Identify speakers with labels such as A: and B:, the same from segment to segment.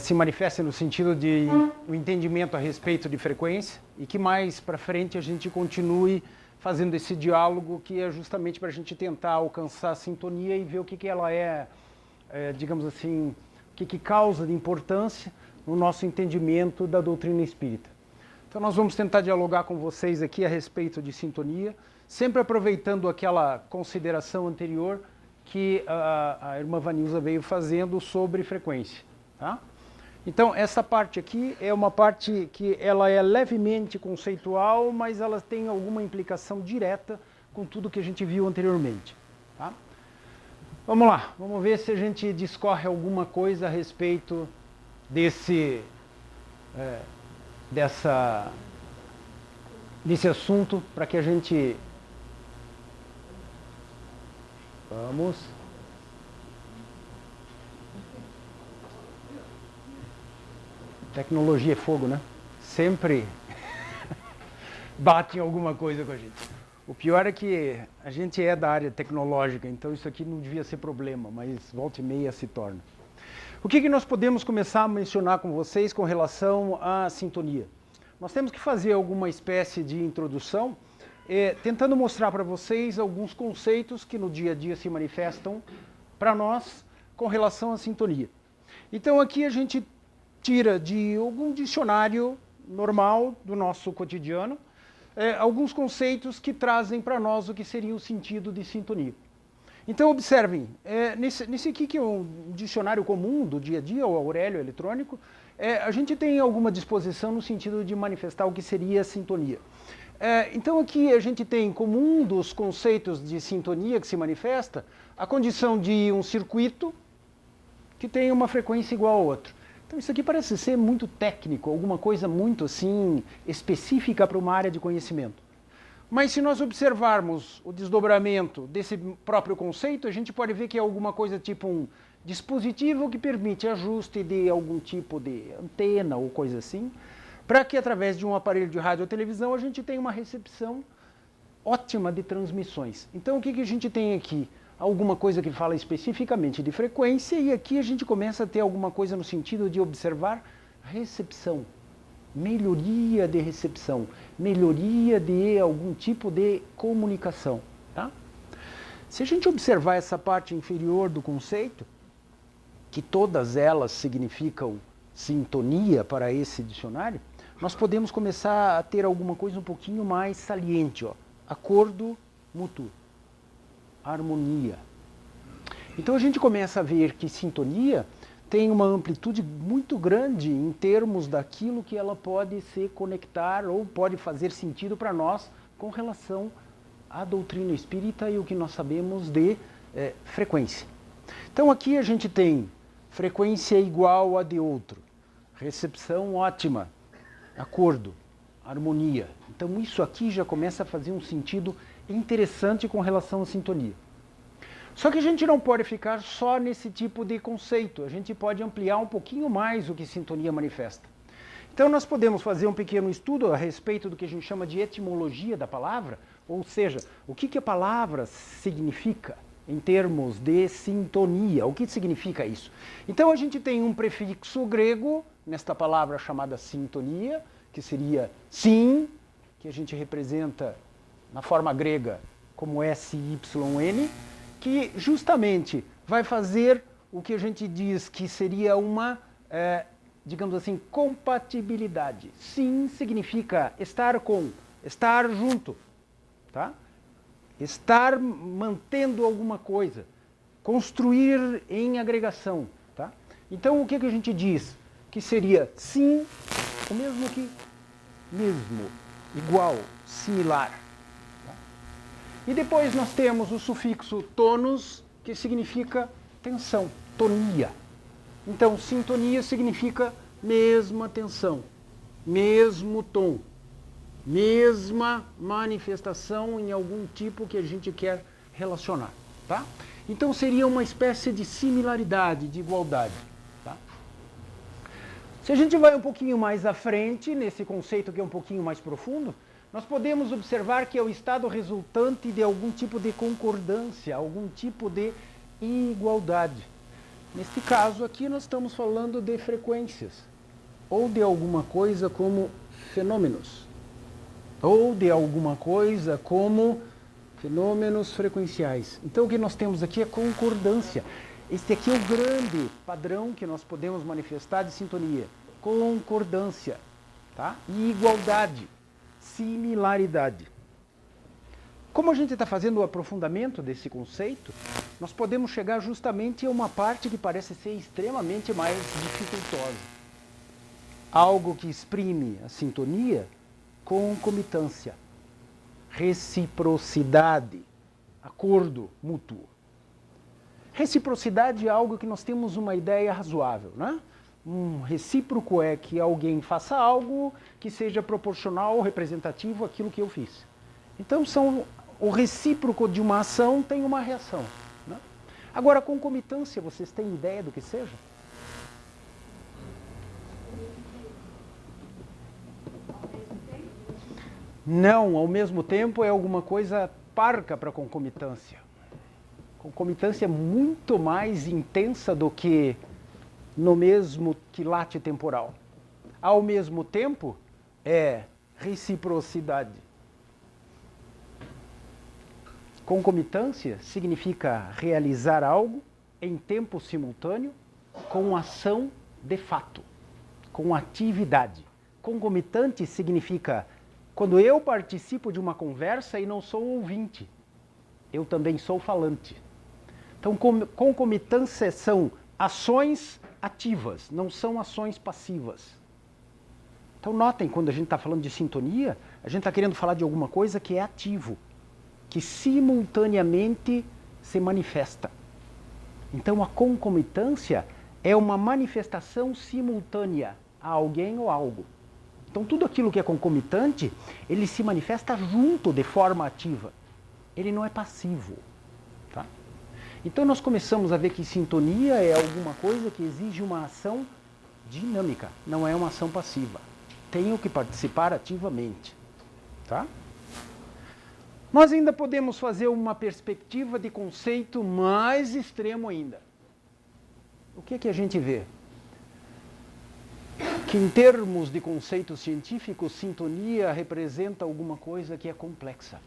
A: se manifesta no sentido de o entendimento a respeito de frequência e que mais para frente a gente continue fazendo esse diálogo que é justamente para a gente tentar alcançar a sintonia e ver o que ela digamos assim, o que causa de importância no nosso entendimento da doutrina espírita. Então nós vamos tentar dialogar com vocês aqui a respeito de sintonia, sempre aproveitando aquela consideração anterior que a irmã Vanilza veio fazendo sobre frequência. Tá? Então essa parte aqui é uma parte que ela é levemente conceitual, mas ela tem alguma implicação direta com tudo que a gente viu anteriormente. Tá? Vamos lá, vamos ver se a gente discorre alguma coisa a respeito desse assunto, para que a gente... Vamos... Tecnologia é fogo, né? Sempre bate em alguma coisa com a gente. O pior é que a gente é da área tecnológica, então isso aqui não devia ser problema, mas volta e meia se torna. O que nós podemos começar a mencionar com vocês com relação à sintonia? Nós temos que fazer alguma espécie de introdução, tentando mostrar para vocês alguns conceitos que no dia a dia se manifestam para nós com relação à sintonia. Então aqui a gente tira de algum dicionário normal do nosso cotidiano alguns conceitos que trazem para nós o que seria o sentido de sintonia. Então observem, nesse aqui que é um dicionário comum do dia a dia, o Aurélio eletrônico, a gente tem alguma disposição no sentido de manifestar o que seria a sintonia. Então aqui a gente tem como um dos conceitos de sintonia que se manifesta a condição de um circuito que tem uma frequência igual a outra. Então isso aqui parece ser muito técnico, alguma coisa muito assim específica para uma área de conhecimento. Mas se nós observarmos o desdobramento desse próprio conceito, a gente pode ver que é alguma coisa tipo um dispositivo que permite ajuste de algum tipo de antena ou coisa assim, para que através de um aparelho de rádio ou televisão a gente tenha uma recepção ótima de transmissões. Então o que a gente tem aqui? Alguma coisa que fala especificamente de frequência, e aqui a gente começa a ter alguma coisa no sentido de observar recepção, melhoria de recepção, melhoria de algum tipo de comunicação. Tá? Se a gente observar essa parte inferior do conceito, que todas elas significam sintonia para esse dicionário, nós podemos começar a ter alguma coisa um pouquinho mais saliente. Ó. Acordo mútuo. Harmonia. Então a gente começa a ver que sintonia tem uma amplitude muito grande em termos daquilo que ela pode se conectar ou pode fazer sentido para nós com relação à doutrina espírita e o que nós sabemos de frequência. Então aqui a gente tem frequência igual a de outro, recepção ótima, acordo, harmonia. Então isso aqui já começa a fazer um sentido interessante com relação à sintonia. Só que a gente não pode ficar só nesse tipo de conceito, a gente pode ampliar um pouquinho mais o que sintonia manifesta. Então nós podemos fazer um pequeno estudo a respeito do que a gente chama de etimologia da palavra, ou seja, o que a palavra significa em termos de sintonia, o que significa isso? Então a gente tem um prefixo grego nesta palavra chamada sintonia, que seria sim, que a gente representa na forma grega como SYN, que justamente vai fazer o que a gente diz que seria uma, digamos assim, compatibilidade. Sim significa estar com, estar junto, tá? Estar mantendo alguma coisa, construir em agregação, tá? Então o que a gente diz? Que seria sim, o mesmo que mesmo, igual, similar. Tá? E depois nós temos o sufixo tonus, que significa tensão, tonia. Então, sintonia significa mesma tensão, mesmo tom, mesma manifestação em algum tipo que a gente quer relacionar. Tá? Então, seria uma espécie de similaridade, de igualdade. Tá? Se a gente vai um pouquinho mais à frente, nesse conceito que é um pouquinho mais profundo, nós podemos observar que é o estado resultante de algum tipo de concordância, algum tipo de igualdade. Neste caso aqui nós estamos falando de frequências, ou de alguma coisa como fenômenos, ou de alguma coisa como fenômenos frequenciais. Então o que nós temos aqui é concordância. Este aqui é o grande padrão que nós podemos manifestar de sintonia. Concordância, tá? E igualdade, similaridade. Como a gente está fazendo o aprofundamento desse conceito, nós podemos chegar justamente a uma parte que parece ser extremamente mais dificultosa. Algo que exprime a sintonia, concomitância, reciprocidade, acordo mútuo. Reciprocidade é algo que nós temos uma ideia razoável, né? Um recíproco é que alguém faça algo que seja proporcional ou representativo àquilo que eu fiz. Então, o recíproco de uma ação tem uma reação, né? Agora, concomitância, vocês têm ideia do que seja? Não, ao mesmo tempo é alguma coisa parca para concomitância. Concomitância é muito mais intensa do que no mesmo quilate temporal. Ao mesmo tempo, é reciprocidade. Concomitância significa realizar algo em tempo simultâneo com ação de fato, com atividade. Concomitante significa quando eu participo de uma conversa e não sou ouvinte, eu também sou falante. Então, concomitância são ações ativas, não são ações passivas. Então, notem, quando a gente está falando de sintonia, a gente está querendo falar de alguma coisa que é ativo, que simultaneamente se manifesta. Então, a concomitância é uma manifestação simultânea a alguém ou algo. Então, tudo aquilo que é concomitante, ele se manifesta junto de forma ativa. Ele não é passivo. Tá? Então, nós começamos a ver que sintonia é alguma coisa que exige uma ação dinâmica, não é uma ação passiva. Tenho que participar ativamente. Tá? Nós ainda podemos fazer uma perspectiva de conceito mais extremo ainda. O que a gente vê? Que em termos de conceito científico, sintonia representa alguma coisa que é complexa.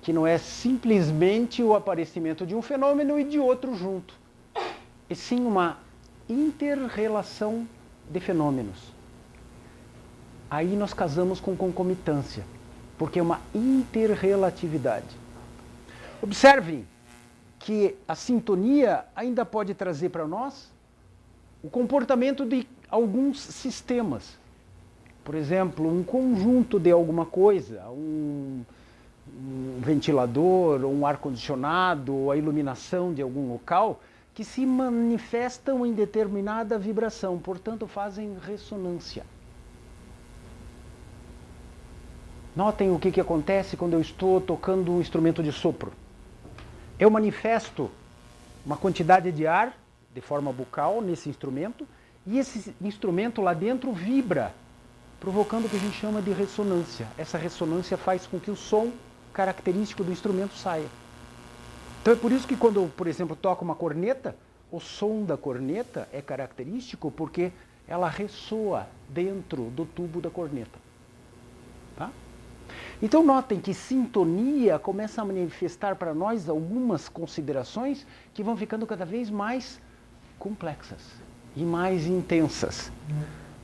A: Que não é simplesmente o aparecimento de um fenômeno e de outro junto. E sim uma inter-relação de fenômenos. Aí nós casamos com concomitância, porque é uma interrelatividade. Observem que a sintonia ainda pode trazer para nós o comportamento de alguns sistemas. Por exemplo, um conjunto de alguma coisa, um ventilador, um ar-condicionado, a iluminação de algum local, que se manifestam em determinada vibração, portanto fazem ressonância. Notem o que acontece quando eu estou tocando um instrumento de sopro. Eu manifesto uma quantidade de ar de forma bucal nesse instrumento e esse instrumento lá dentro vibra, provocando o que a gente chama de ressonância. Essa ressonância faz com que o som característico do instrumento saia. Então é por isso que quando eu, por exemplo, toco uma corneta, o som da corneta é característico porque ela ressoa dentro do tubo da corneta. Tá? Então notem que sintonia começa a manifestar para nós algumas considerações que vão ficando cada vez mais complexas e mais intensas.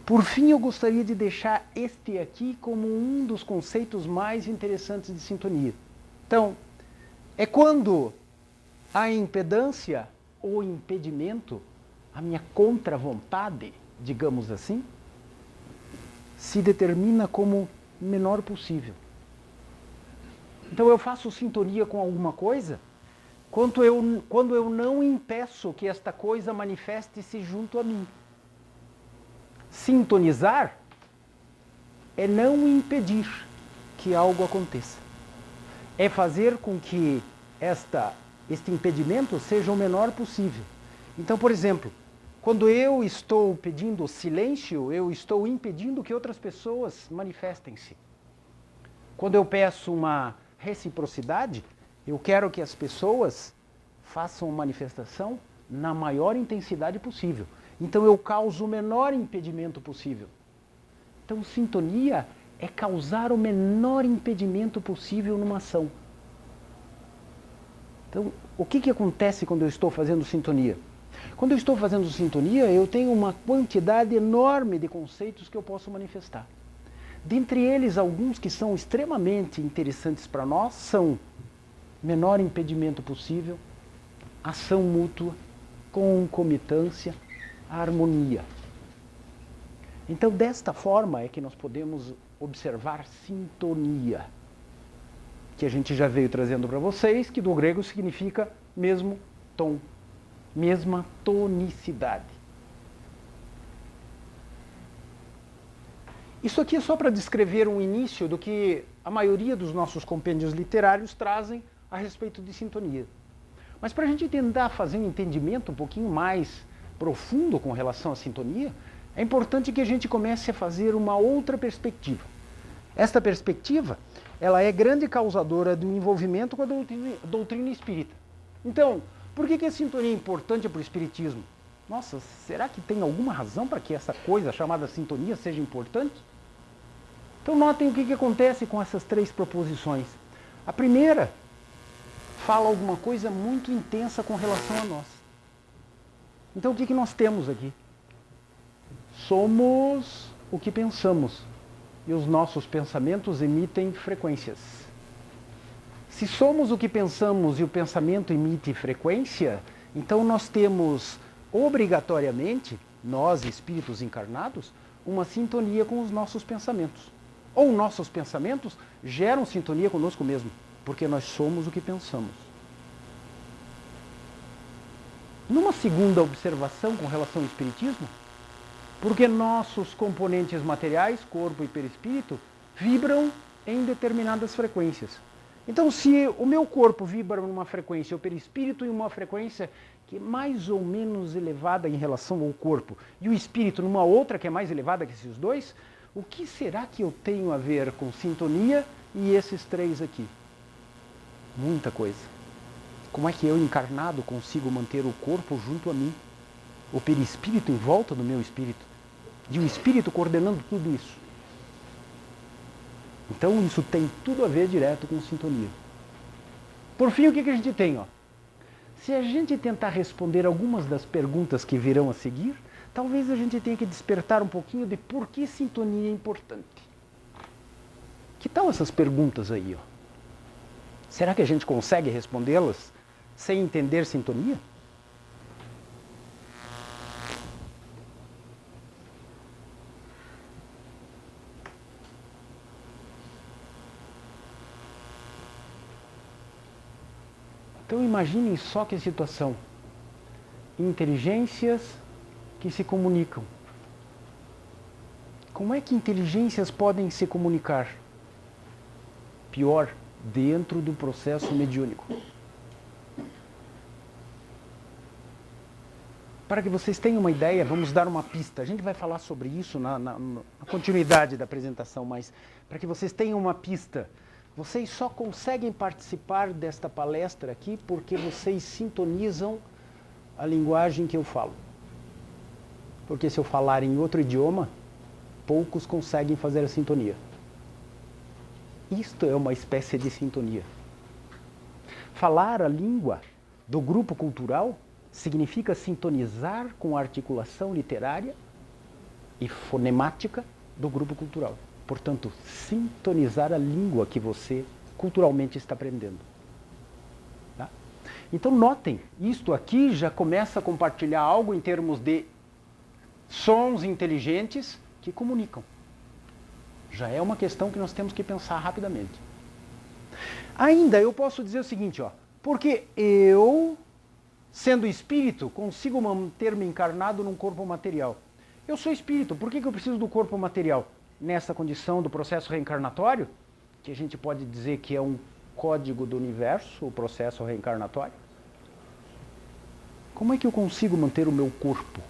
A: Por fim, eu gostaria de deixar este aqui como um dos conceitos mais interessantes de sintonia. Então, é quando a impedância ou impedimento, a minha contra-vontade, digamos assim, se determina como menor possível. Então eu faço sintonia com alguma coisa quando eu não impeço que esta coisa manifeste-se junto a mim. Sintonizar é não impedir que algo aconteça. É fazer com que este impedimento seja o menor possível. Então, por exemplo, quando eu estou pedindo silêncio, eu estou impedindo que outras pessoas manifestem-se. Quando eu peço uma reciprocidade, eu quero que as pessoas façam manifestação na maior intensidade possível. Então eu causo o menor impedimento possível. Então sintonia é causar o menor impedimento possível numa ação. Então, o que acontece quando eu estou fazendo sintonia? Quando eu estou fazendo sintonia, eu tenho uma quantidade enorme de conceitos que eu posso manifestar. Dentre eles, alguns que são extremamente interessantes para nós são menor impedimento possível, ação mútua, concomitância, harmonia. Então, desta forma é que nós podemos observar sintonia, que a gente já veio trazendo para vocês, que do grego significa mesmo tom, mesma tonicidade. Isso aqui é só para descrever um início do que a maioria dos nossos compêndios literários trazem a respeito de sintonia. Mas para a gente tentar fazer um entendimento um pouquinho mais profundo com relação à sintonia, é importante que a gente comece a fazer uma outra perspectiva. Esta perspectiva, ela é grande causadora do envolvimento com a doutrina espírita. Então, por que a sintonia é importante para o espiritismo? Nossa, será que tem alguma razão para que essa coisa chamada sintonia seja importante? Então notem o que acontece com essas três proposições. A primeira fala alguma coisa muito intensa com relação a nós. Então o que nós temos aqui? Somos o que pensamos e os nossos pensamentos emitem frequências. Se somos o que pensamos e o pensamento emite frequência, então nós temos obrigatoriamente, nós espíritos encarnados, uma sintonia com os nossos pensamentos. Ou nossos pensamentos geram sintonia conosco mesmo, porque nós somos o que pensamos. Numa segunda observação com relação ao espiritismo, porque nossos componentes materiais, corpo e perispírito, vibram em determinadas frequências. Então, se o meu corpo vibra numa frequência, o perispírito em uma frequência que é mais ou menos elevada em relação ao corpo, e o espírito numa outra que é mais elevada que esses dois, o que será que eu tenho a ver com sintonia e esses três aqui? Muita coisa. Como é que eu, encarnado, consigo manter o corpo junto a mim? O perispírito em volta do meu espírito? E o espírito coordenando tudo isso? Então isso tem tudo a ver direto com sintonia. Por fim, o que a gente tem? Se a gente tentar responder algumas das perguntas que virão a seguir, talvez a gente tenha que despertar um pouquinho de por que sintonia é importante. Que tal essas perguntas aí? Será que a gente consegue respondê-las sem entender sintonia? Então imaginem só que situação. Inteligências que se comunicam. Como é que inteligências podem se comunicar? Pior, dentro do processo mediúnico. Para que vocês tenham uma ideia, vamos dar uma pista. A gente vai falar sobre isso na continuidade da apresentação, mas para que vocês tenham uma pista, vocês só conseguem participar desta palestra aqui porque vocês sintonizam a linguagem que eu falo. Porque se eu falar em outro idioma, poucos conseguem fazer a sintonia. Isto é uma espécie de sintonia. Falar a língua do grupo cultural significa sintonizar com a articulação literária e fonemática do grupo cultural. Portanto, sintonizar a língua que você culturalmente está aprendendo. Tá? Então notem, isto aqui já começa a compartilhar algo em termos de sons inteligentes que comunicam. Já é uma questão que nós temos que pensar rapidamente. Ainda eu posso dizer o seguinte, porque eu, sendo espírito, consigo manter-me encarnado num corpo material. Eu sou espírito, por que eu preciso do corpo material? Nessa condição do processo reencarnatório, que a gente pode dizer que é um código do universo, o processo reencarnatório. Como é que eu consigo manter o meu corpo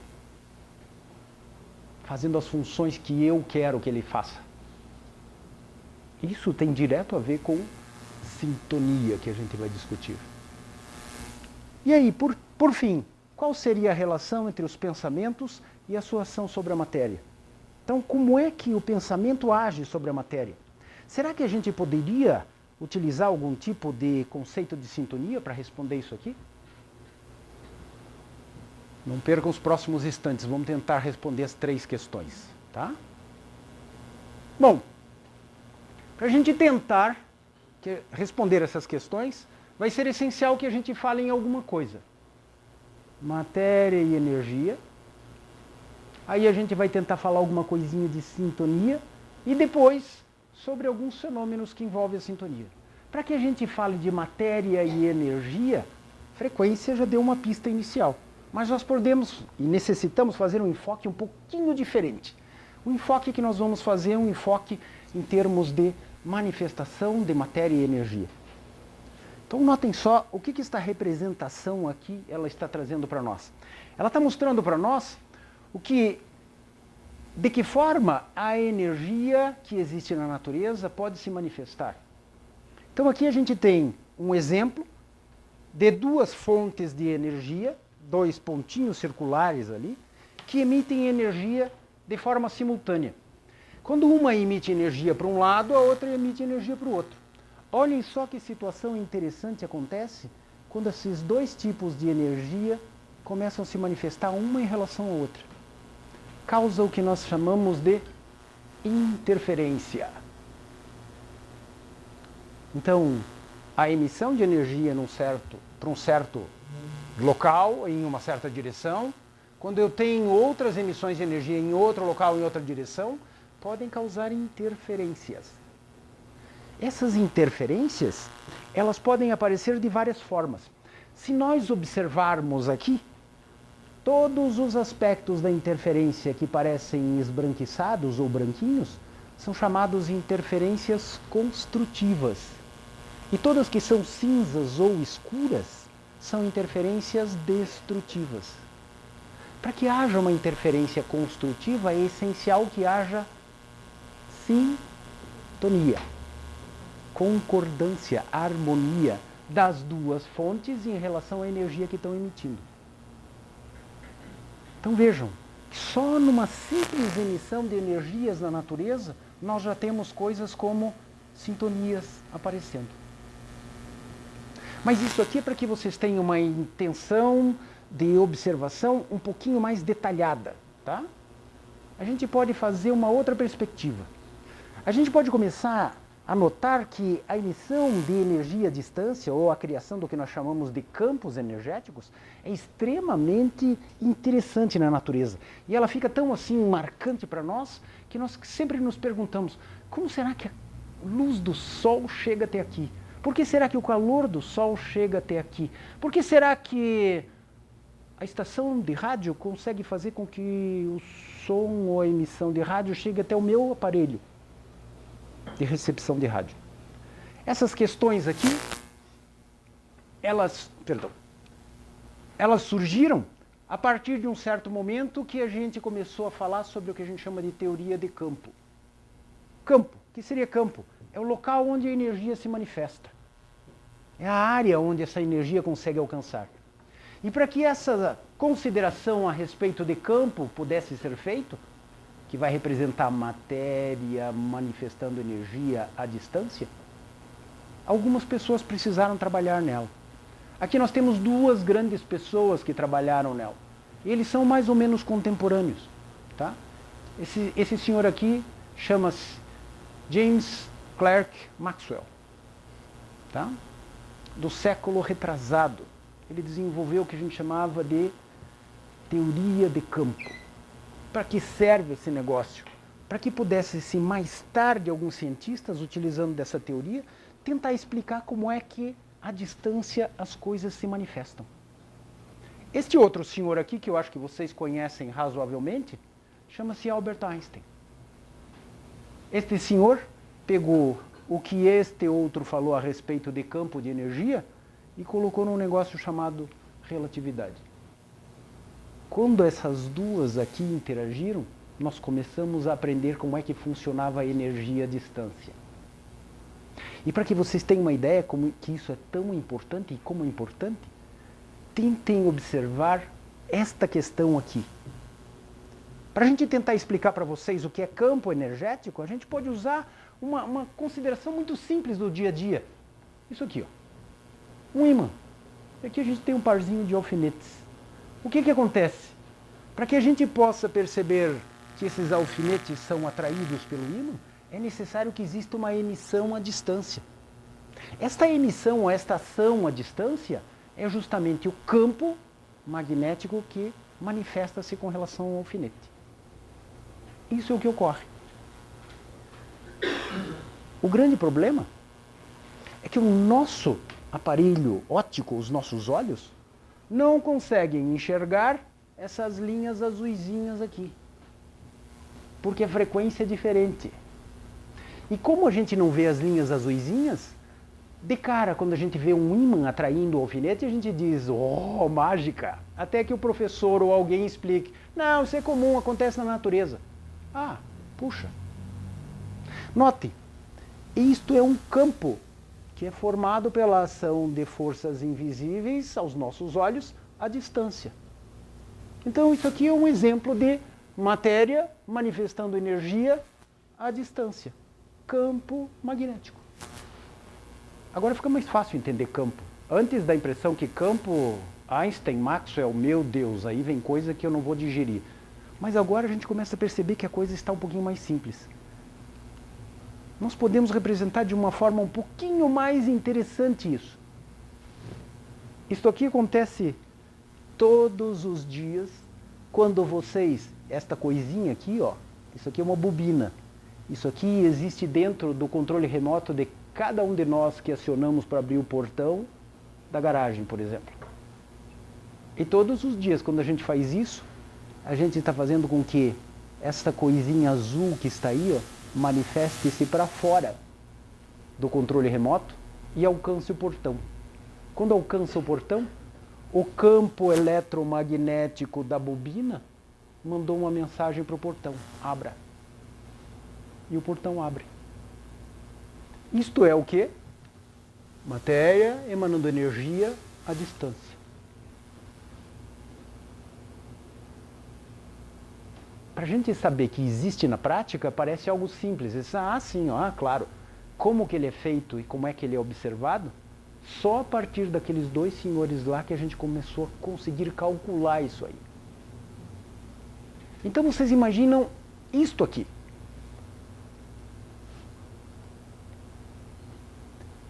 A: fazendo as funções que eu quero que ele faça? Isso tem direto a ver com sintonia, que a gente vai discutir. E aí, por fim, qual seria a relação entre os pensamentos e a sua ação sobre a matéria? Então, como é que o pensamento age sobre a matéria? Será que a gente poderia utilizar algum tipo de conceito de sintonia para responder isso aqui? Não percam os próximos instantes, vamos tentar responder as 3 questões, tá? Bom, para a gente tentar responder essas questões, vai ser essencial que a gente fale em alguma coisa. Matéria e energia. Aí a gente vai tentar falar alguma coisinha de sintonia e depois sobre alguns fenômenos que envolvem a sintonia. Para que a gente fale de matéria e energia, frequência já deu uma pista inicial. Mas nós podemos e necessitamos fazer um enfoque um pouquinho diferente. O enfoque que nós vamos fazer é um enfoque em termos de manifestação de matéria e energia. Então notem só o que esta representação aqui ela está trazendo para nós. Ela está mostrando para nós de que forma a energia que existe na natureza pode se manifestar. Então aqui a gente tem um exemplo de 2 fontes de energia, 2 pontinhos circulares ali, que emitem energia de forma simultânea. Quando uma emite energia para um lado, a outra emite energia para o outro. Olhem só que situação interessante acontece quando esses 2 tipos de energia começam a se manifestar uma em relação à outra. Causa o que nós chamamos de interferência. Então, a emissão de energia para um certo local, em uma certa direção, quando eu tenho outras emissões de energia em outro local, em outra direção, podem causar interferências. Essas interferências, elas podem aparecer de várias formas. Se nós observarmos aqui, todos os aspectos da interferência que parecem esbranquiçados ou branquinhos são chamados interferências construtivas. E todas que são cinzas ou escuras são interferências destrutivas. Para que haja uma interferência construtiva é essencial que haja sintonia, concordância, harmonia das 2 fontes em relação à energia que estão emitindo. Então vejam, só numa simples emissão de energias na natureza, nós já temos coisas como sintonias aparecendo. Mas isso aqui é para que vocês tenham uma intenção de observação um pouquinho mais detalhada, tá? A gente pode fazer uma outra perspectiva. A gente pode começar a notar que a emissão de energia à distância, ou a criação do que nós chamamos de campos energéticos, é extremamente interessante na natureza. E ela fica tão assim marcante para nós, que nós sempre nos perguntamos, como será que a luz do Sol chega até aqui? Por que será que o calor do Sol chega até aqui? Por que será que a estação de rádio consegue fazer com que o som ou a emissão de rádio chegue até o meu aparelho de recepção de rádio? Essas questões aqui, elas surgiram a partir de um certo momento que a gente começou a falar sobre o que a gente chama de teoria de campo. Campo, o que seria campo? É o local onde a energia se manifesta. É a área onde essa energia consegue alcançar. E para que essa consideração a respeito de campo pudesse ser feito, que vai representar matéria manifestando energia à distância, algumas pessoas precisaram trabalhar nela. Aqui nós temos 2 grandes pessoas que trabalharam nela. E eles são mais ou menos contemporâneos. Tá? Esse senhor aqui chama-se James Clerk Maxwell. Tá? Do século retrasado. Ele desenvolveu o que a gente chamava de teoria de campo. Para que serve esse negócio? Para que pudesse-se mais tarde alguns cientistas, utilizando dessa teoria, tentar explicar como é que à distância as coisas se manifestam. Este outro senhor aqui, que eu acho que vocês conhecem razoavelmente, chama-se Albert Einstein. Este senhor pegou o que este outro falou a respeito de campo de energia e colocou num negócio chamado relatividade. Quando essas 2 aqui interagiram, nós começamos a aprender como é que funcionava a energia à distância. E para que vocês tenham uma ideia como que isso é tão importante e como é importante, tentem observar esta questão aqui. Para a gente tentar explicar para vocês o que é campo energético, a gente pode usar uma consideração muito simples do dia a dia. Isso aqui, ó. Um ímã. E aqui a gente tem um parzinho de alfinetes. O que acontece? Para que a gente possa perceber que esses alfinetes são atraídos pelo ímã, é necessário que exista uma emissão à distância. Esta emissão ou esta ação à distância é justamente o campo magnético que manifesta-se com relação ao alfinete. Isso é o que ocorre. O grande problema é que o nosso aparelho óptico, os nossos olhos, não conseguem enxergar essas linhas azuisinhas aqui, porque a frequência é diferente. E como a gente não vê as linhas azuisinhas, de cara, quando a gente vê um ímã atraindo o alfinete, a gente diz, oh, mágica! Até que o professor ou alguém explique, não, isso é comum, acontece na natureza. Ah, puxa. Note, isto é um campo que é formado pela ação de forças invisíveis aos nossos olhos à distância. Então, isso aqui é um exemplo de matéria manifestando energia à distância. Campo magnético. Agora fica mais fácil entender campo. Antes da impressão que campo, Einstein, Maxwell, meu Deus, aí vem coisa que eu não vou digerir. Mas agora a gente começa a perceber que a coisa está um pouquinho mais simples. Nós podemos representar de uma forma um pouquinho mais interessante isso. Isto aqui acontece todos os dias quando vocês, esta coisinha aqui, ó, isso aqui é uma bobina. Isso aqui existe dentro do controle remoto de cada um de nós que acionamos para abrir o portão da garagem, por exemplo. E todos os dias, quando a gente faz isso, a gente está fazendo com que essa coisinha azul que está aí, ó, manifeste-se para fora do controle remoto e alcance o portão. Quando alcança o portão, o campo eletromagnético da bobina mandou uma mensagem para o portão, abra. E o portão abre. Isto é o quê? Matéria emanando energia à distância. Para a gente saber que existe na prática, parece algo simples. Sim, claro. Como que ele é feito e como é que ele é observado? Só a partir daqueles dois senhores lá que a gente começou a conseguir calcular isso aí. Então vocês imaginam isto aqui.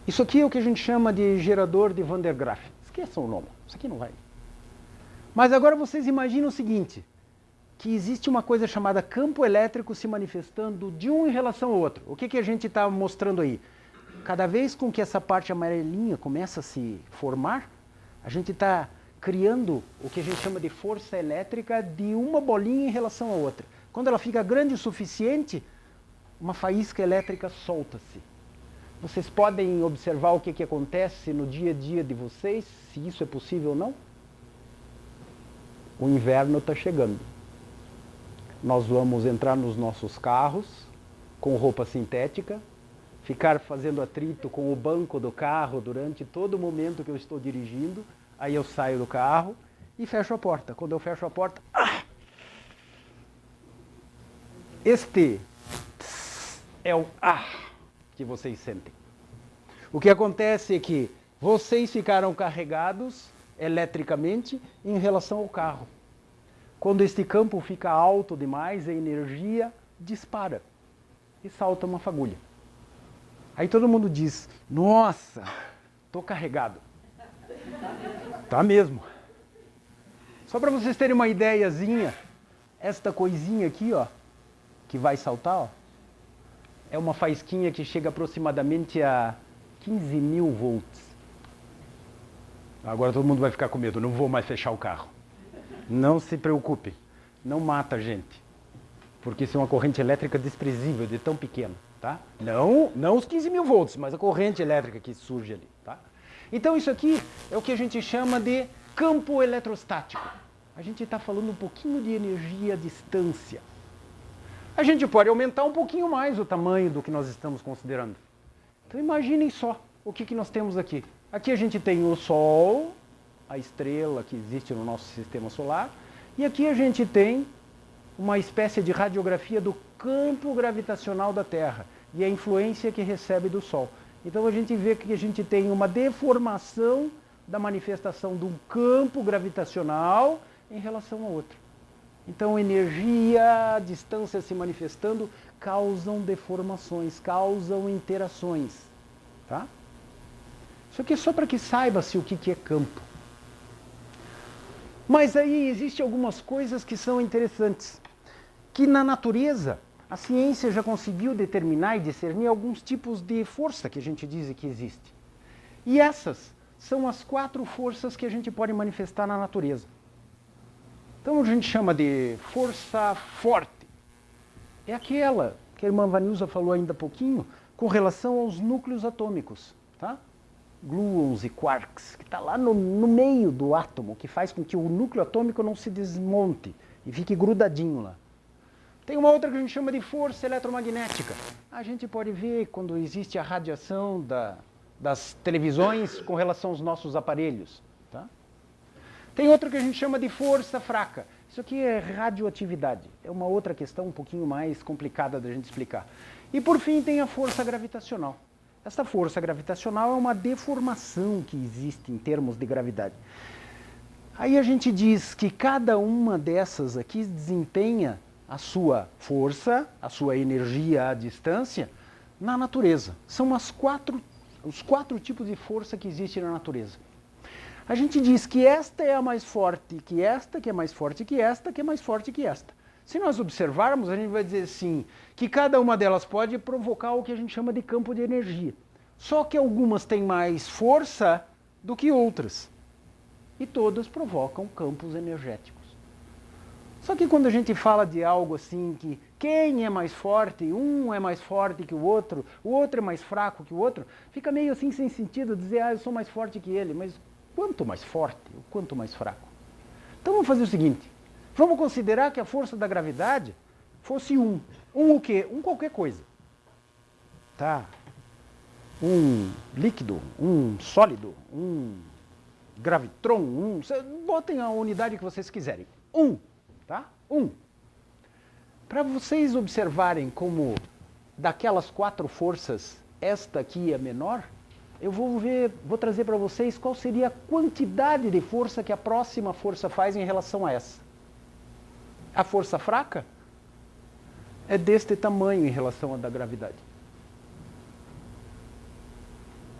A: Isso aqui é o que a gente chama de gerador de Van der Graaf. Esqueçam o nome, isso aqui não vai. Mas agora vocês imaginam o seguinte, que existe uma coisa chamada campo elétrico se manifestando de um em relação ao outro. O que a gente está mostrando aí? Cada vez com que essa parte amarelinha começa a se formar, a gente está criando o que a gente chama de força elétrica de uma bolinha em relação à outra. Quando ela fica grande o suficiente, uma faísca elétrica solta-se. Vocês podem observar o que acontece no dia a dia de vocês, se isso é possível ou não? O inverno está chegando. Nós vamos entrar nos nossos carros com roupa sintética, ficar fazendo atrito com o banco do carro durante todo o momento que eu estou dirigindo, aí eu saio do carro e fecho a porta. Quando eu fecho a porta, este é o que vocês sentem. O que acontece é que vocês ficaram carregados eletricamente em relação ao carro. Quando este campo fica alto demais, a energia dispara e salta uma fagulha. Aí todo mundo diz, nossa, estou carregado. Tá mesmo. Só para vocês terem uma ideiazinha, esta coisinha aqui, ó, que vai saltar, ó, é uma faísquinha que chega aproximadamente a 15.000 volts. Agora todo mundo vai ficar com medo, não vou mais fechar o carro. Não se preocupe, não mata a gente. Porque isso é uma corrente elétrica desprezível, de tão pequeno, tá? Não os 15.000 volts, mas a corrente elétrica que surge ali, tá? Então isso aqui é o que a gente chama de campo eletrostático. A gente está falando um pouquinho de energia à distância. A gente pode aumentar um pouquinho mais o tamanho do que nós estamos considerando. Então imaginem só o que nós temos aqui. Aqui a gente tem o Sol a estrela que existe no nosso sistema solar. E aqui a gente tem uma espécie de radiografia do campo gravitacional da Terra e a influência que recebe do Sol. Então a gente vê que a gente tem uma deformação da manifestação de um campo gravitacional em relação ao outro. Então energia, distância se manifestando causam deformações, causam interações. Tá? Isso aqui é só para que saiba-se o que é campo. Mas aí existem algumas coisas que são interessantes. Que na natureza, a ciência já conseguiu determinar e discernir alguns tipos de força que a gente diz que existe. E essas são as 4 forças que a gente pode manifestar na natureza. Então a gente chama de força forte. É aquela que a irmã Vanilza falou ainda há pouquinho, com relação aos núcleos atômicos. Tá? Gluons e quarks, que está lá no meio do átomo, que faz com que o núcleo atômico não se desmonte e fique grudadinho lá. Tem uma outra que a gente chama de força eletromagnética. A gente pode ver quando existe a radiação das televisões com relação aos nossos aparelhos. Tá? Tem outra que a gente chama de força fraca. Isso aqui é radioatividade. É uma outra questão um pouquinho mais complicada da gente explicar. E por fim tem a força gravitacional. Essa força gravitacional é uma deformação que existe em termos de gravidade. Aí a gente diz que cada uma dessas aqui desempenha a sua força, a sua energia à distância na natureza. São os 4 tipos de força que existem na natureza. A gente diz que esta é a mais forte que esta, que é mais forte que esta, que é mais forte que esta. Se nós observarmos, a gente vai dizer assim, que cada uma delas pode provocar o que a gente chama de campo de energia. Só que algumas têm mais força do que outras. E todas provocam campos energéticos. Só que quando a gente fala de algo assim, que quem é mais forte, um é mais forte que o outro é mais fraco que o outro, fica meio assim sem sentido dizer, eu sou mais forte que ele, mas quanto mais forte, ou quanto mais fraco? Então vamos fazer o seguinte, vamos considerar que a força da gravidade fosse um. Um o quê? Um qualquer coisa. Tá? Um líquido, um sólido, um gravitron, botem a unidade que vocês quiserem. Tá? Para vocês observarem como daquelas 4 forças, esta aqui é menor, eu vou trazer para vocês qual seria a quantidade de força que a próxima força faz em relação a essa. A força fraca é deste tamanho em relação à da gravidade.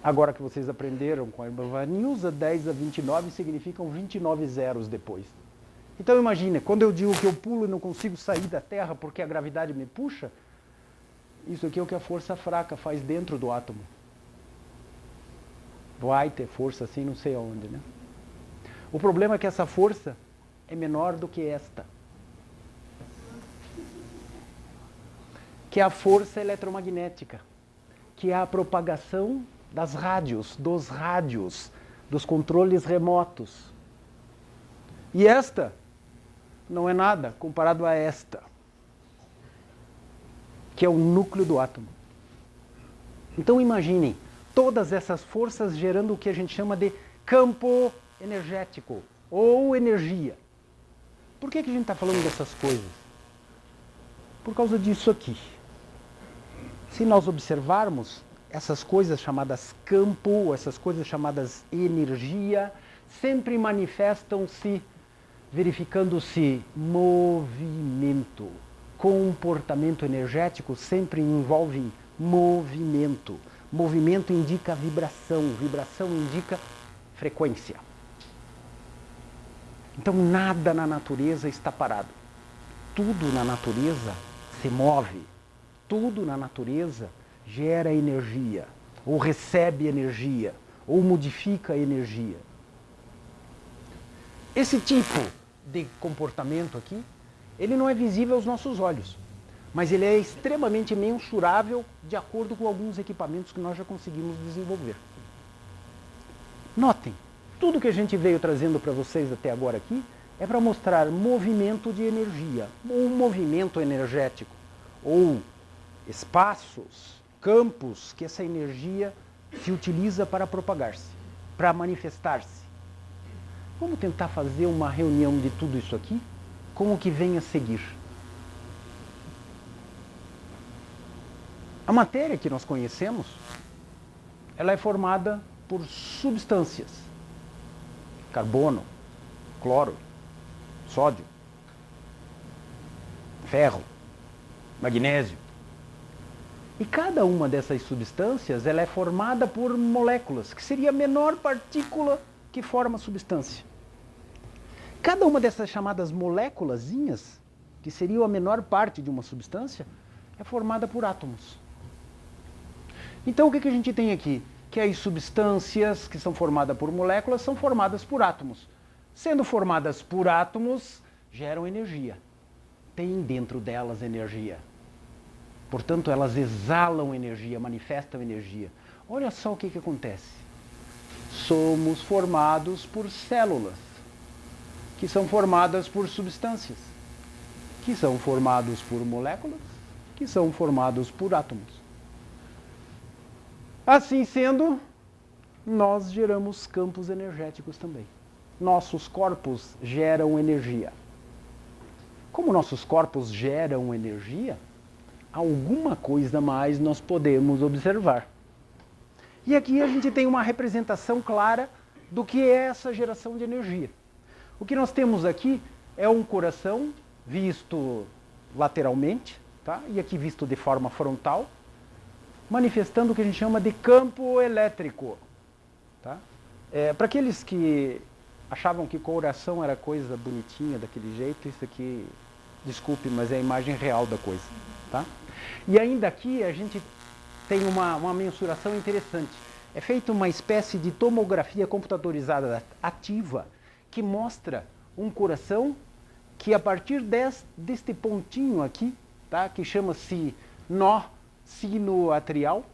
A: Agora que vocês aprenderam com a irmã Vanilza, 10 a 29 significam 29 zeros depois. Então imagine, quando eu digo que eu pulo e não consigo sair da Terra porque a gravidade me puxa, isso aqui é o que a força fraca faz dentro do átomo. Vai ter força assim não sei aonde, né? O problema é que essa força é menor do que esta. Que é a força eletromagnética, que é a propagação das rádios, dos controles remotos. E esta não é nada comparado a esta, que é o núcleo do átomo. Então imaginem, todas essas forças gerando o que a gente chama de campo energético, ou energia. Por que a gente está falando dessas coisas? Por causa disso aqui. Se nós observarmos, essas coisas chamadas campo, essas coisas chamadas energia, sempre manifestam-se verificando-se movimento. Comportamento energético sempre envolve movimento. Movimento indica vibração, vibração indica frequência. Então nada na natureza está parado. Tudo na natureza se move. Tudo na natureza gera energia, ou recebe energia, ou modifica energia. Esse tipo de comportamento aqui, ele não é visível aos nossos olhos, mas ele é extremamente mensurável de acordo com alguns equipamentos que nós já conseguimos desenvolver. Notem, tudo que a gente veio trazendo para vocês até agora aqui é para mostrar movimento de energia, ou movimento energético, ou espaços, campos que essa energia se utiliza para propagar-se, para manifestar-se. Vamos tentar fazer uma reunião de tudo isso aqui com o que vem a seguir. A matéria que nós conhecemos, ela é formada por substâncias. Carbono, cloro, sódio, ferro, magnésio. E cada uma dessas substâncias ela é formada por moléculas, que seria a menor partícula que forma a substância. Cada uma dessas chamadas moléculazinhas, que seria a menor parte de uma substância, é formada por átomos. Então o que a gente tem aqui? Que as substâncias que são formadas por moléculas são formadas por átomos. Sendo formadas por átomos, geram energia. Tem dentro delas energia. Portanto, elas exalam energia, manifestam energia. Olha só o que acontece. Somos formados por células, que são formadas por substâncias, que são formados por moléculas, que são formados por átomos. Assim sendo, nós geramos campos energéticos também. Nossos corpos geram energia. Como nossos corpos geram energia, alguma coisa mais nós podemos observar. E aqui a gente tem uma representação clara do que é essa geração de energia. O que nós temos aqui é um coração visto lateralmente, tá? E aqui visto de forma frontal, manifestando o que a gente chama de campo elétrico. Tá? Para aqueles que achavam que coração era coisa bonitinha daquele jeito, isso aqui, desculpe, mas é a imagem real da coisa. Tá? E ainda aqui a gente tem uma mensuração interessante. É feita uma espécie de tomografia computadorizada ativa que mostra um coração que a partir deste pontinho aqui, tá, que chama-se nó sinoatrial,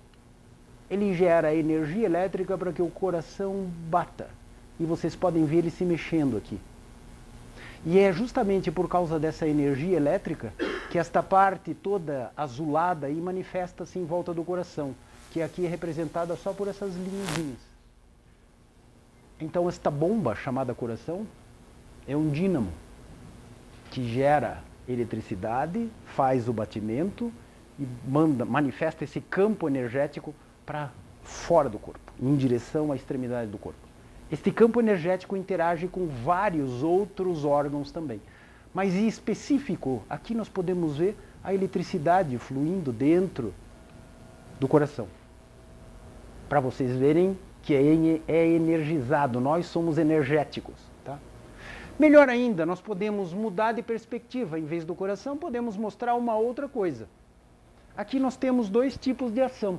A: ele gera energia elétrica para que o coração bata. E vocês podem ver ele se mexendo aqui. E é justamente por causa dessa energia elétrica que esta parte toda azulada aí manifesta-se em volta do coração, que aqui é representada só por essas linhazinhas. Então esta bomba chamada coração é um dínamo que gera eletricidade, faz o batimento e manifesta esse campo energético para fora do corpo, em direção à extremidade do corpo. Este campo energético interage com vários outros órgãos também. Mas em específico, aqui nós podemos ver a eletricidade fluindo dentro do coração. Para vocês verem que é energizado, nós somos energéticos. Tá? Melhor ainda, nós podemos mudar de perspectiva. Em vez do coração, podemos mostrar uma outra coisa. Aqui nós temos dois tipos de ação.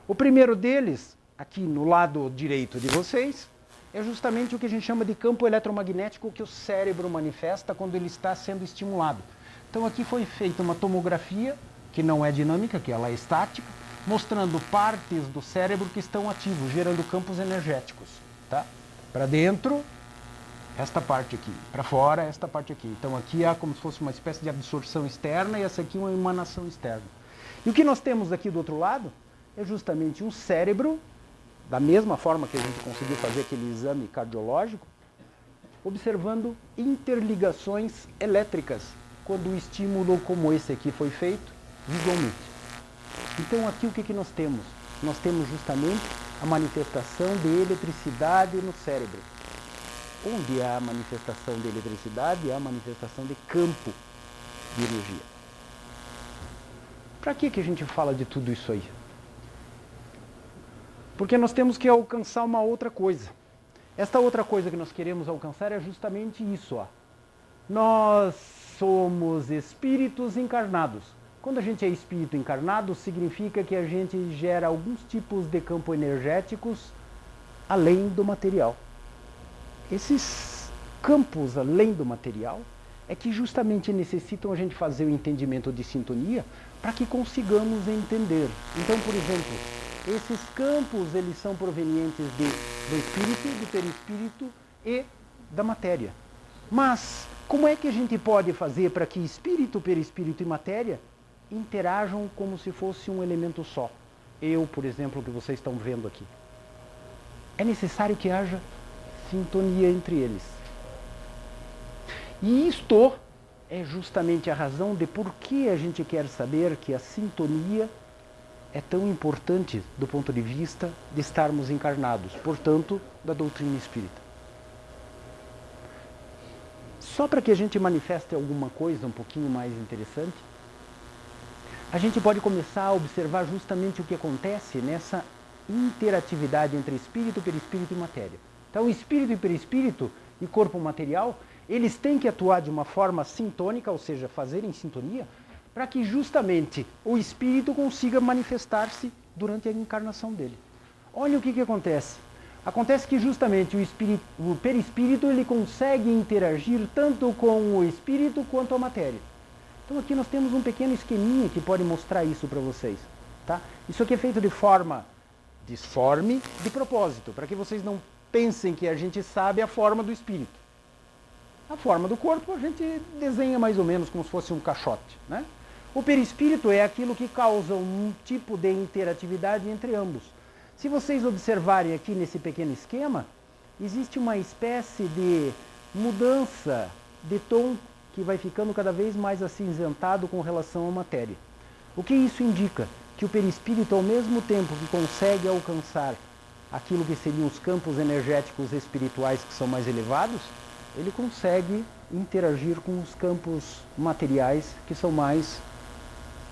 A: O primeiro deles, aqui no lado direito de vocês, é justamente o que a gente chama de campo eletromagnético que o cérebro manifesta quando ele está sendo estimulado. Então aqui foi feita uma tomografia, que não é dinâmica, que ela é estática, mostrando partes do cérebro que estão ativos, gerando campos energéticos. Tá? Para dentro, esta parte aqui. Para fora, esta parte aqui. Então aqui há como se fosse uma espécie de absorção externa e essa aqui uma emanação externa. E o que nós temos aqui do outro lado é justamente um cérebro, da mesma forma que a gente conseguiu fazer aquele exame cardiológico, observando interligações elétricas, quando um estímulo como esse aqui foi feito visualmente. Então aqui o que nós temos? Nós temos justamente a manifestação de eletricidade no cérebro. Onde há a manifestação de eletricidade, há a manifestação de campo de energia. Para que a gente fala de tudo isso aí? Porque nós temos que alcançar uma outra coisa. Esta outra coisa que nós queremos alcançar é justamente isso. Ó. Nós somos espíritos encarnados. Quando a gente é espírito encarnado, significa que a gente gera alguns tipos de campo energéticos além do material. Esses campos além do material é que justamente necessitam a gente fazer o entendimento de sintonia para que consigamos entender. Então, por exemplo, esses campos eles são provenientes do espírito, do perispírito e da matéria. Mas como é que a gente pode fazer para que espírito, perispírito e matéria interajam como se fosse um elemento só? Eu, por exemplo, que vocês estão vendo aqui. É necessário que haja sintonia entre eles. E isto é justamente a razão de por que a gente quer saber que a sintonia é tão importante do ponto de vista de estarmos encarnados, portanto, da doutrina espírita. Só para que a gente manifeste alguma coisa um pouquinho mais interessante, a gente pode começar a observar justamente o que acontece nessa interatividade entre espírito, perispírito e matéria. Então, espírito e perispírito e corpo material, eles têm que atuar de uma forma sintônica, ou seja, fazerem sintonia, para que justamente o espírito consiga manifestar-se durante a encarnação dele. Olha o que acontece. Acontece que justamente o perispírito ele consegue interagir tanto com o espírito quanto a matéria. Então aqui nós temos um pequeno esqueminha que pode mostrar isso para vocês. Tá? Isso aqui é feito de forma disforme de propósito, para que vocês não pensem que a gente sabe a forma do espírito. A forma do corpo a gente desenha mais ou menos como se fosse um caixote. Né? O perispírito é aquilo que causa um tipo de interatividade entre ambos. Se vocês observarem aqui nesse pequeno esquema, existe uma espécie de mudança de tom que vai ficando cada vez mais acinzentado com relação à matéria. O que isso indica? Que o perispírito, ao mesmo tempo que consegue alcançar aquilo que seriam os campos energéticos espirituais que são mais elevados, ele consegue interagir com os campos materiais que são mais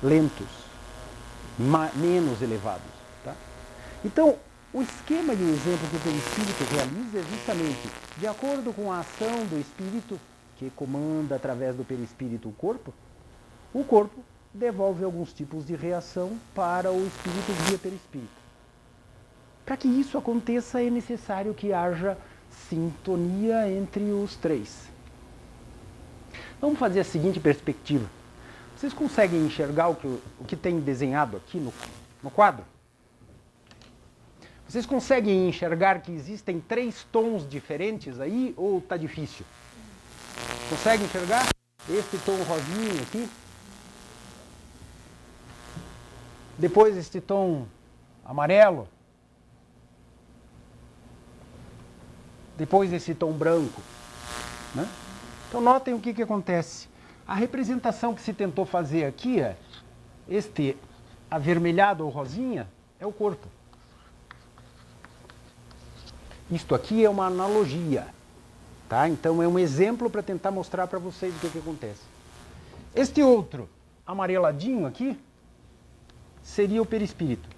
A: lentos, menos elevados. Tá? Então, o esquema e o exemplo que o perispírito realiza é justamente de acordo com a ação do espírito, que comanda através do perispírito o corpo devolve alguns tipos de reação para o espírito via perispírito. Para que isso aconteça, é necessário que haja sintonia entre os três. Vamos fazer a seguinte perspectiva. Vocês conseguem enxergar o que tem desenhado aqui no quadro? Vocês conseguem enxergar que existem 3 tons diferentes aí ou está difícil? Conseguem enxergar? Este tom rosinho aqui. Depois este tom amarelo. Depois esse tom branco. Né? Então notem o que acontece. A representação que se tentou fazer aqui, este avermelhado ou rosinha, é o corpo. Isto aqui é uma analogia. Tá? Então é um exemplo para tentar mostrar para vocês o que acontece. Este outro amareladinho aqui seria o perispírito.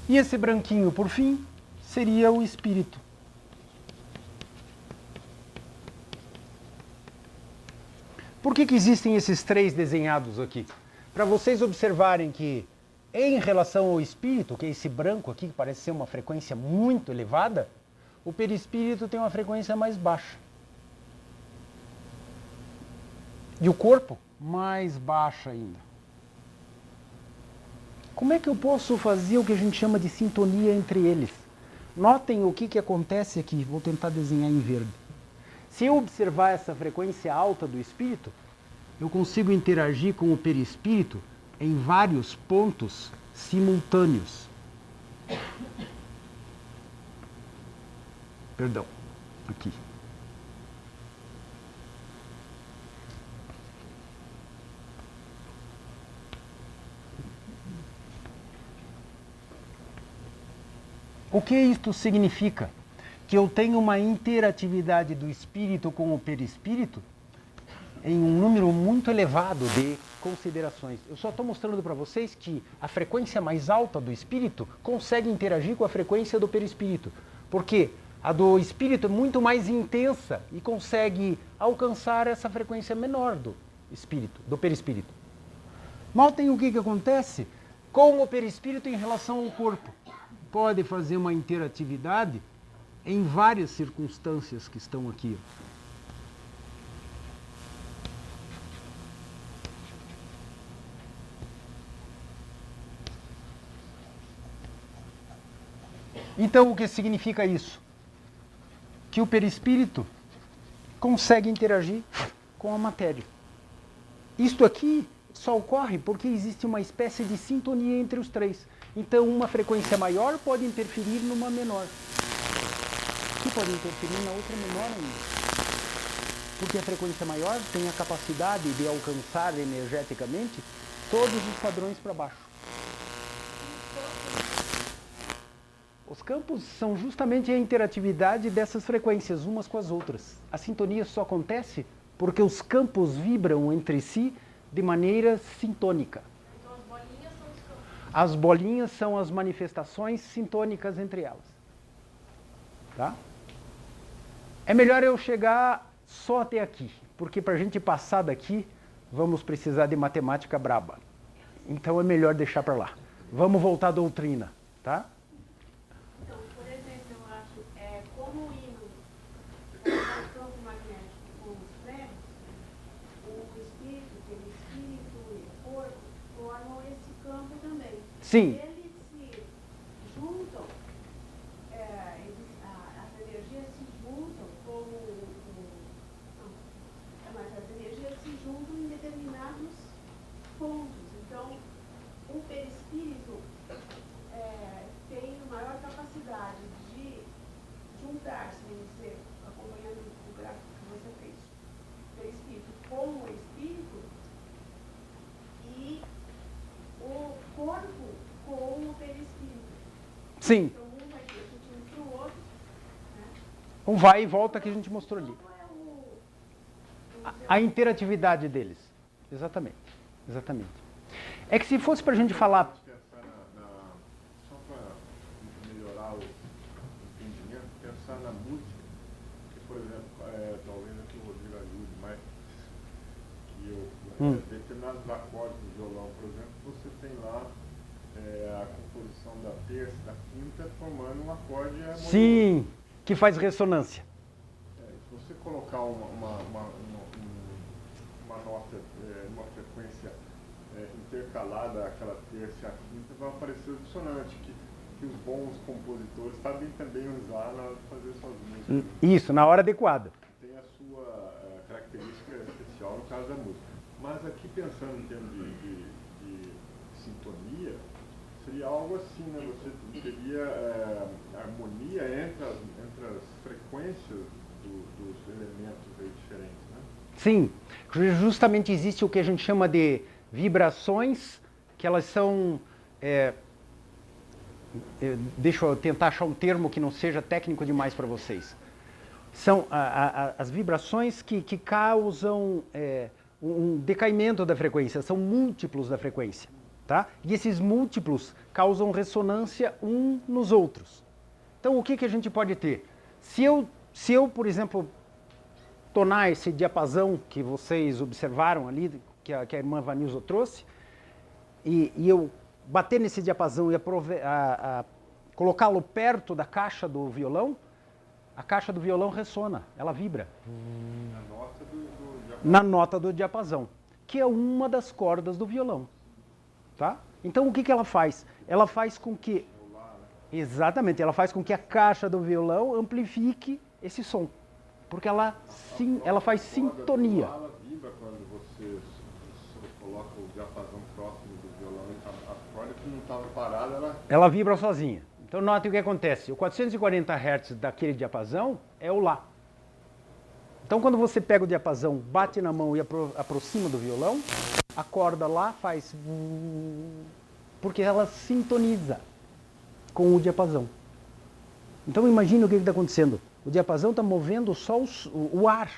A: E esse branquinho, por fim, seria o espírito. Por que existem esses 3 desenhados aqui? Para vocês observarem que, em relação ao espírito, que é esse branco aqui, que parece ser uma frequência muito elevada, o perispírito tem uma frequência mais baixa. E o corpo, mais baixa ainda. Como é que eu posso fazer o que a gente chama de sintonia entre eles? Notem o que acontece aqui. Vou tentar desenhar em verde. Se eu observar essa frequência alta do espírito, eu consigo interagir com o perispírito em vários pontos simultâneos. Perdão, aqui. O que isto significa? Que eu tenho uma interatividade do espírito com o perispírito em um número muito elevado de considerações. Eu só estou mostrando para vocês que a frequência mais alta do espírito consegue interagir com a frequência do perispírito. Porque a do espírito é muito mais intensa e consegue alcançar essa frequência menor do espírito, do perispírito. Notem o que acontece com o perispírito em relação ao corpo. Pode fazer uma interatividade em várias circunstâncias que estão aqui. Então, o que significa isso? Que o perispírito consegue interagir com a matéria. Isto aqui só ocorre porque existe uma espécie de sintonia entre os 3. Então, uma frequência maior pode interferir numa menor, que pode interferir na outra menor ainda. Porque a frequência maior tem a capacidade de alcançar energeticamente todos os padrões para baixo. Os campos são justamente a interatividade dessas frequências umas com as outras. A sintonia só acontece porque os campos vibram entre si de maneira sintônica.
B: Então as bolinhas são os campos.
A: As bolinhas são as manifestações sintônicas entre elas. Tá? É melhor eu chegar só até aqui, porque para a gente passar daqui, vamos precisar de matemática braba. Então é melhor deixar para lá. Vamos voltar à doutrina, tá?
B: Então, por exemplo, eu acho, como o ímã é um campo magnético com os ferros, o espírito, perispírito e o corpo formam esse campo também.
A: Sim.
B: Eles se juntam, as energias se juntam mas as energias se juntam em determinados pontos. Então, o perispírito tem maior capacidade de juntar-se, você acompanhando o gráfico que você fez, o perispírito com o espírito e o corpo com o perispírito.
A: Sim.
B: Então, um vai ter sentido para o outro, né?
A: Um vai e volta que a gente mostrou ali.
B: Qual é
A: A interatividade deles. Exatamente. Exatamente. É que se fosse para a gente falar...
C: Pensar só para melhorar o entendimento, pensar na música, que, por exemplo, talvez aqui o Rodrigo ajude, mas que determinados acordes do violão, por exemplo, você tem lá a composição da terça, da quinta, formando um acorde harmonioso.
A: Sim, que faz ressonância.
C: Se você colocar uma nota, uma frequência intercalada àquela terça e à quinta, vai aparecer o dissonante, que os bons compositores sabem também usar na hora de fazer suas músicas.
A: Isso, na hora adequada.
C: Tem a sua característica especial no caso da música. Mas aqui pensando em termos de sintonia, seria algo assim, né? Você teria harmonia entre as frequências dos elementos aí diferentes, né?
A: Sim, justamente existe o que a gente chama de vibrações, que elas são... deixa eu tentar achar um termo que não seja técnico demais para vocês. São as vibrações que causam um decaimento da frequência, são múltiplos da frequência. Tá? E esses múltiplos causam ressonância uns nos outros. Então, o que a gente pode ter? Se eu, por exemplo, tonar esse diapasão que vocês observaram ali, que a irmã Vanilza trouxe, e eu bater nesse diapasão e colocá-lo perto da caixa do violão, a caixa do violão ressona, ela vibra. Na nota do diapasão, que é uma das cordas do violão. Tá? Então, o que ela faz? Ela faz com que... Exatamente, ela faz com que a caixa do violão amplifique esse som. Porque ela faz sintonia.
C: Ela vibra quando você coloca o diapasão próximo do violão, a corda que não estava parada,
A: ela vibra sozinha. Então, note o que acontece. O 440 Hz daquele diapasão é o Lá. Então, quando você pega o diapasão, bate na mão e aproxima do violão, a corda Lá faz... porque ela sintoniza com o diapasão. Então, imagine o que está acontecendo. O diapasão está movendo só o ar.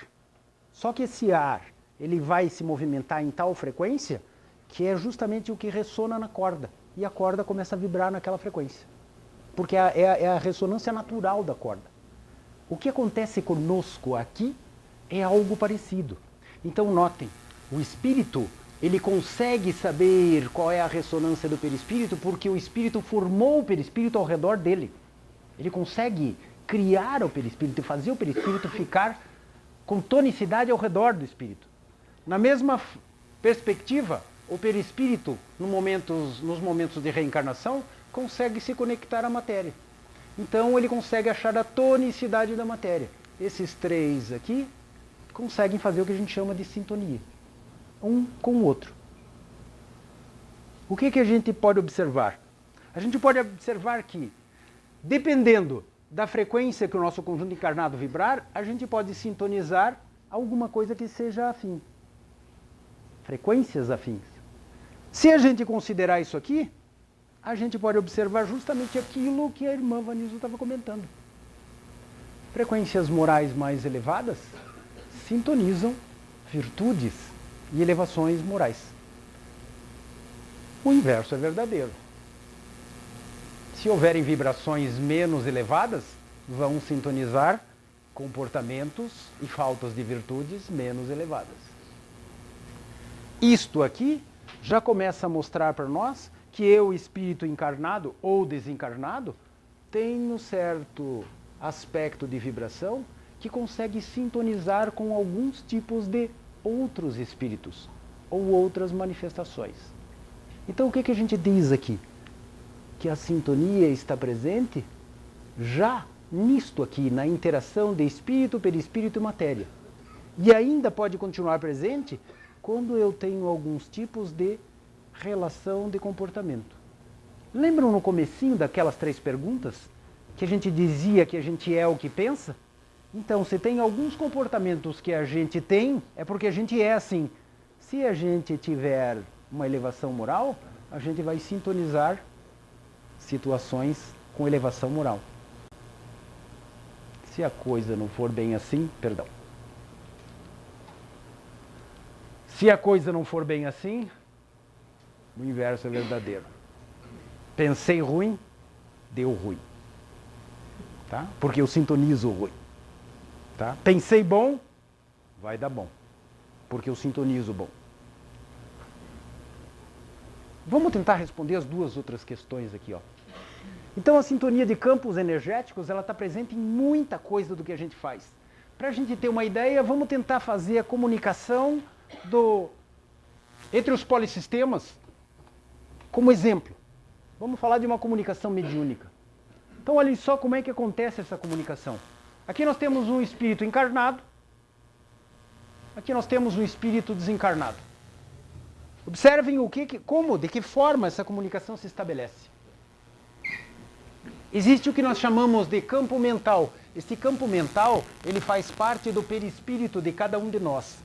A: Só que esse ar, ele vai se movimentar em tal frequência que é justamente o que ressona na corda. E a corda começa a vibrar naquela frequência. Porque é a ressonância natural da corda. O que acontece conosco aqui é algo parecido. Então, notem, o espírito, ele consegue saber qual é a ressonância do perispírito porque o espírito formou o perispírito ao redor dele. Ele consegue criar o perispírito e fazer o perispírito ficar com tonicidade ao redor do espírito. Na mesma perspectiva, o perispírito, nos momentos de reencarnação, consegue se conectar à matéria. Então ele consegue achar a tonicidade da matéria. Esses três aqui conseguem fazer o que a gente chama de sintonia, um com o outro. O que a gente pode observar? a gente pode observar que, dependendo da frequência que o nosso conjunto encarnado vibrar, a gente pode sintonizar alguma coisa que seja afim. Frequências afins. Se a gente considerar isso aqui, a gente pode observar justamente aquilo que a irmã Vanilza estava comentando. Frequências morais mais elevadas sintonizam virtudes e elevações morais. O inverso é verdadeiro. Se houverem vibrações menos elevadas, vão sintonizar comportamentos e faltas de virtudes menos elevadas. Isto aqui já começa a mostrar para nós que eu, espírito encarnado ou desencarnado, tenho um certo aspecto de vibração que consegue sintonizar com alguns tipos de outros espíritos ou outras manifestações. Então o que a gente diz aqui? Que a sintonia está presente já nisto aqui, na interação de espírito, perispírito e matéria. E ainda pode continuar presente quando eu tenho alguns tipos de relação de comportamento. Lembram no comecinho daquelas 3 perguntas que a gente dizia que a gente é o que pensa? Então, se tem alguns comportamentos que a gente tem, é porque a gente é assim. Se a gente tiver uma elevação moral, a gente vai sintonizar situações com elevação moral. Se a coisa não for bem assim, perdão. Se a coisa não for bem assim, o inverso é verdadeiro. Pensei ruim, deu ruim. Tá? Porque eu sintonizo o ruim. Tá? Pensei bom, vai dar bom. Porque eu sintonizo o bom. Vamos tentar responder as 2 outras questões aqui, ó. Então a sintonia de campos energéticos, ela está presente em muita coisa do que a gente faz. Para a gente ter uma ideia, vamos tentar fazer a comunicação entre os polissistemas como exemplo. Vamos falar de uma comunicação mediúnica. Então olhem só como é que acontece essa comunicação. Aqui nós temos um espírito encarnado, aqui nós temos um espírito desencarnado. Observem de que forma essa comunicação se estabelece. Existe o que nós chamamos de campo mental. Este campo mental, ele faz parte do perispírito de cada um de nós.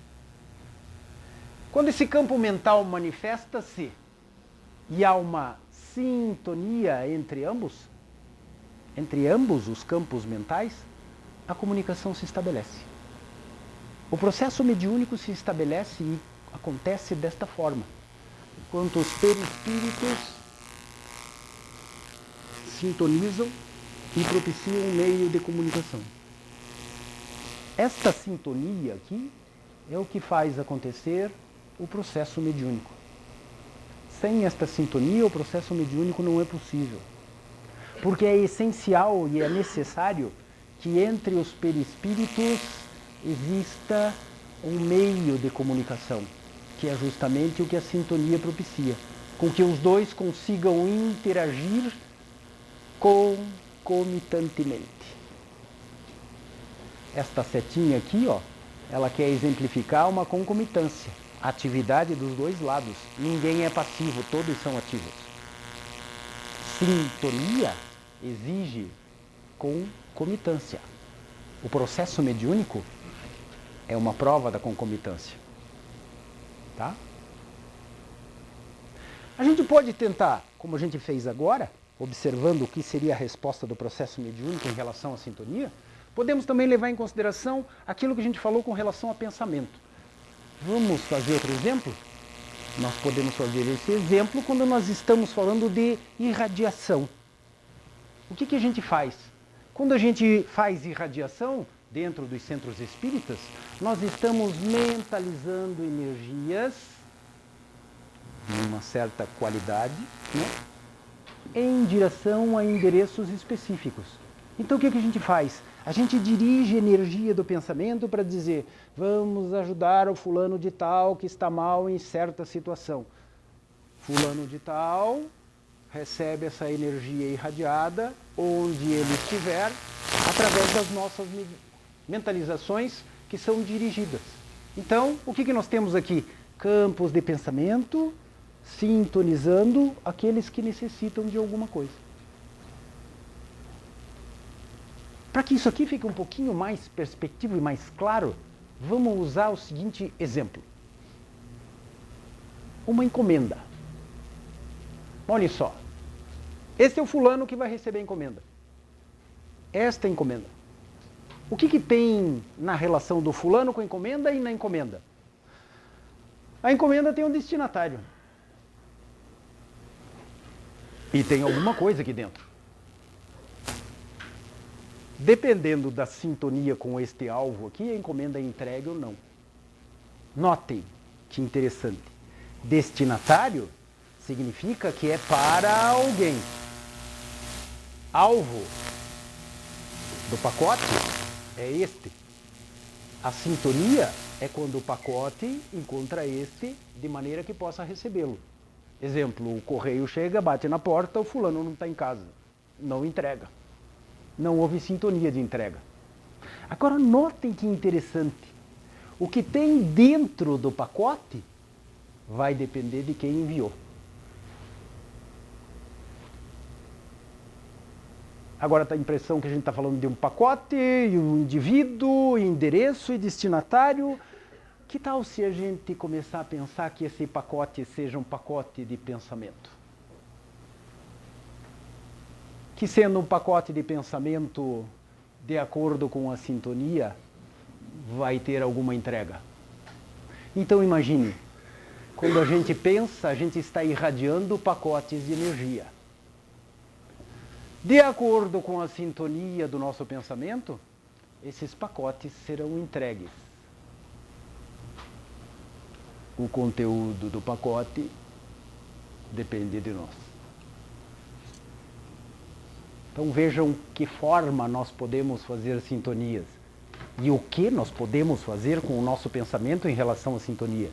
A: Quando esse campo mental manifesta-se e há uma sintonia entre ambos os campos mentais, a comunicação se estabelece. O processo mediúnico se estabelece e acontece desta forma. Enquanto os perispíritos sintonizam e propiciam um meio de comunicação. Esta sintonia aqui é o que faz acontecer o processo mediúnico. Sem esta sintonia, o processo mediúnico não é possível. Porque é essencial e é necessário que entre os perispíritos exista um meio de comunicação, que é justamente o que a sintonia propicia, com que os dois consigam interagir concomitantemente. Esta setinha aqui, ó, ela quer exemplificar uma concomitância, a atividade dos dois lados. Ninguém é passivo, todos são ativos. Sintonia exige concomitância. O processo mediúnico é uma prova da concomitância. Tá? A gente pode tentar, como a gente fez agora, observando o que seria a resposta do processo mediúnico em relação à sintonia, podemos também levar em consideração aquilo que a gente falou com relação a pensamento. Vamos fazer outro exemplo? Nós podemos fazer esse exemplo quando nós estamos falando de irradiação. O que a gente faz? Quando a gente faz irradiação dentro dos centros espíritas, nós estamos mentalizando energias de uma certa qualidade, né, em direção a endereços específicos. Então o que a gente faz? A gente dirige a energia do pensamento para dizer: vamos ajudar o fulano de tal que está mal em certa situação. Fulano de tal recebe essa energia irradiada onde ele estiver, através das nossas mentalizações que são dirigidas. Então, o que nós temos aqui? Campos de pensamento sintonizando aqueles que necessitam de alguma coisa. Para que isso aqui fique um pouquinho mais perspectivo e mais claro, vamos usar o seguinte exemplo. Uma encomenda. Olha só. Este é o fulano que vai receber a encomenda. Esta é a encomenda. O que tem na relação do fulano com a encomenda e na encomenda? A encomenda tem um destinatário. E tem alguma coisa aqui dentro. Dependendo da sintonia com este alvo aqui, a encomenda é entregue ou não. Notem que interessante. Destinatário significa que é para alguém. Alvo do pacote é este. A sintonia é quando o pacote encontra este de maneira que possa recebê-lo. Exemplo, o correio chega, bate na porta, o fulano não está em casa. Não entrega. Não houve sintonia de entrega. Agora notem que interessante. O que tem dentro do pacote vai depender de quem enviou. Agora dá a impressão que a gente está falando de um pacote, e um indivíduo, endereço e destinatário. Que tal se a gente começar a pensar que esse pacote seja um pacote de pensamento? Que sendo um pacote de pensamento de acordo com a sintonia, vai ter alguma entrega. Então imagine, quando a gente pensa, a gente está irradiando pacotes de energia. De acordo com a sintonia do nosso pensamento, esses pacotes serão entregues. O conteúdo do pacote depende de nós. Então vejam que forma nós podemos fazer sintonias e o que nós podemos fazer com o nosso pensamento em relação à sintonia.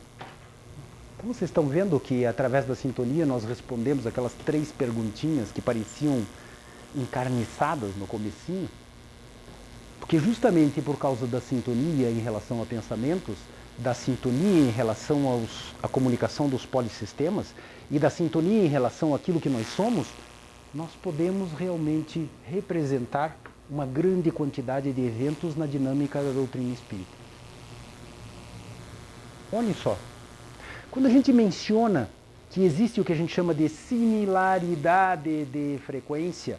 A: Então vocês estão vendo que através da sintonia nós respondemos aquelas 3 perguntinhas que pareciam encarniçadas no comecinho, porque justamente por causa da sintonia em relação a pensamentos, da sintonia em relação à comunicação dos polissistemas e da sintonia em relação àquilo que nós somos, nós podemos realmente representar uma grande quantidade de eventos na dinâmica da doutrina espírita. Olhem só, quando a gente menciona que existe o que a gente chama de similaridade de frequência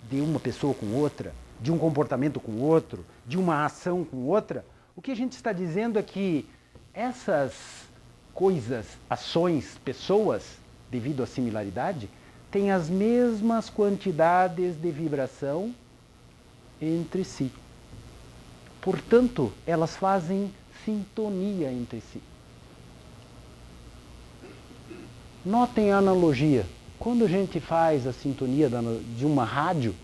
A: de uma pessoa com outra, de um comportamento com outro, de uma ação com outra, o que a gente está dizendo é que essas coisas, ações, pessoas, devido à similaridade, têm as mesmas quantidades de vibração entre si. Portanto, elas fazem sintonia entre si. Notem a analogia. Quando a gente faz a sintonia de uma rádio,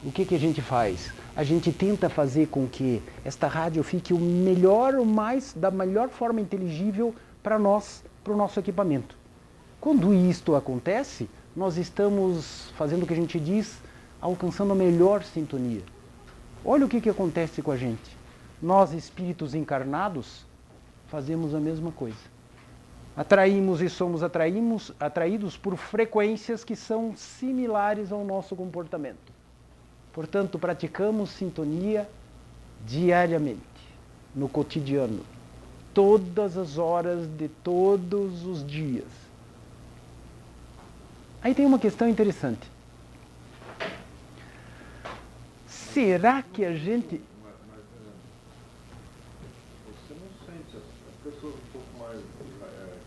A: o que a gente faz? A gente tenta fazer com que esta rádio fique o melhor, da melhor forma inteligível para nós, para o nosso equipamento. Quando isto acontece, nós estamos fazendo o que a gente diz, alcançando a melhor sintonia. Olha o que acontece com a gente. Nós, espíritos encarnados, fazemos a mesma coisa. Atraímos e somos atraídos por frequências que são similares ao nosso comportamento. Portanto, praticamos sintonia diariamente, no cotidiano, todas as horas de todos os dias. Aí tem uma questão interessante. Será que a gente...
C: Você não sente, as pessoas um pouco mais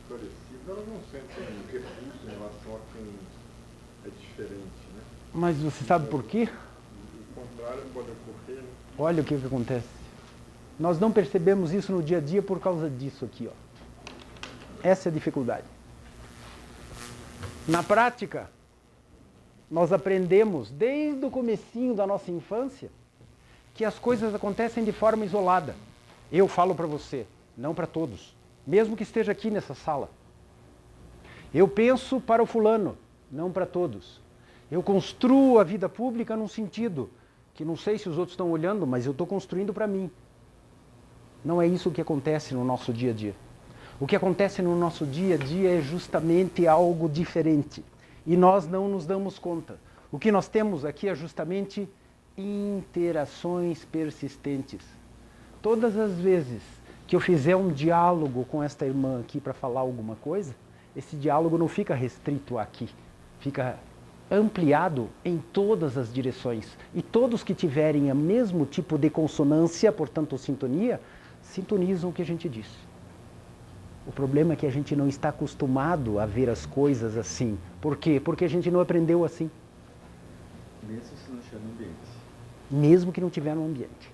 C: esclarecidas, elas não sentem repulso em relação a quem é diferente, né?
A: Mas você sabe por quê?
C: O contrário pode ocorrer, né?
A: Olha o que acontece. Nós não percebemos isso no dia a dia por causa disso aqui, ó. Essa é a dificuldade. Na prática, nós aprendemos desde o comecinho da nossa infância que as coisas acontecem de forma isolada. Eu falo para você, não para todos, mesmo que esteja aqui nessa sala. Eu penso para o fulano, não para todos. Eu construo a vida pública num sentido que não sei se os outros estão olhando, mas eu estou construindo para mim. Não é isso que acontece no nosso dia a dia. O que acontece no nosso dia a dia é justamente algo diferente. E nós não nos damos conta. O que nós temos aqui é justamente interações persistentes. Todas as vezes que eu fizer um diálogo com esta irmã aqui para falar alguma coisa, esse diálogo não fica restrito aqui, fica ampliado em todas as direções. E todos que tiverem o mesmo tipo de consonância, portanto sintonia, sintonizam o que a gente diz. O problema é que a gente não está acostumado a ver as coisas assim. Por quê? Porque a gente não aprendeu assim.
C: Mesmo se não estiver no ambiente.
A: Mesmo que não tiver no ambiente.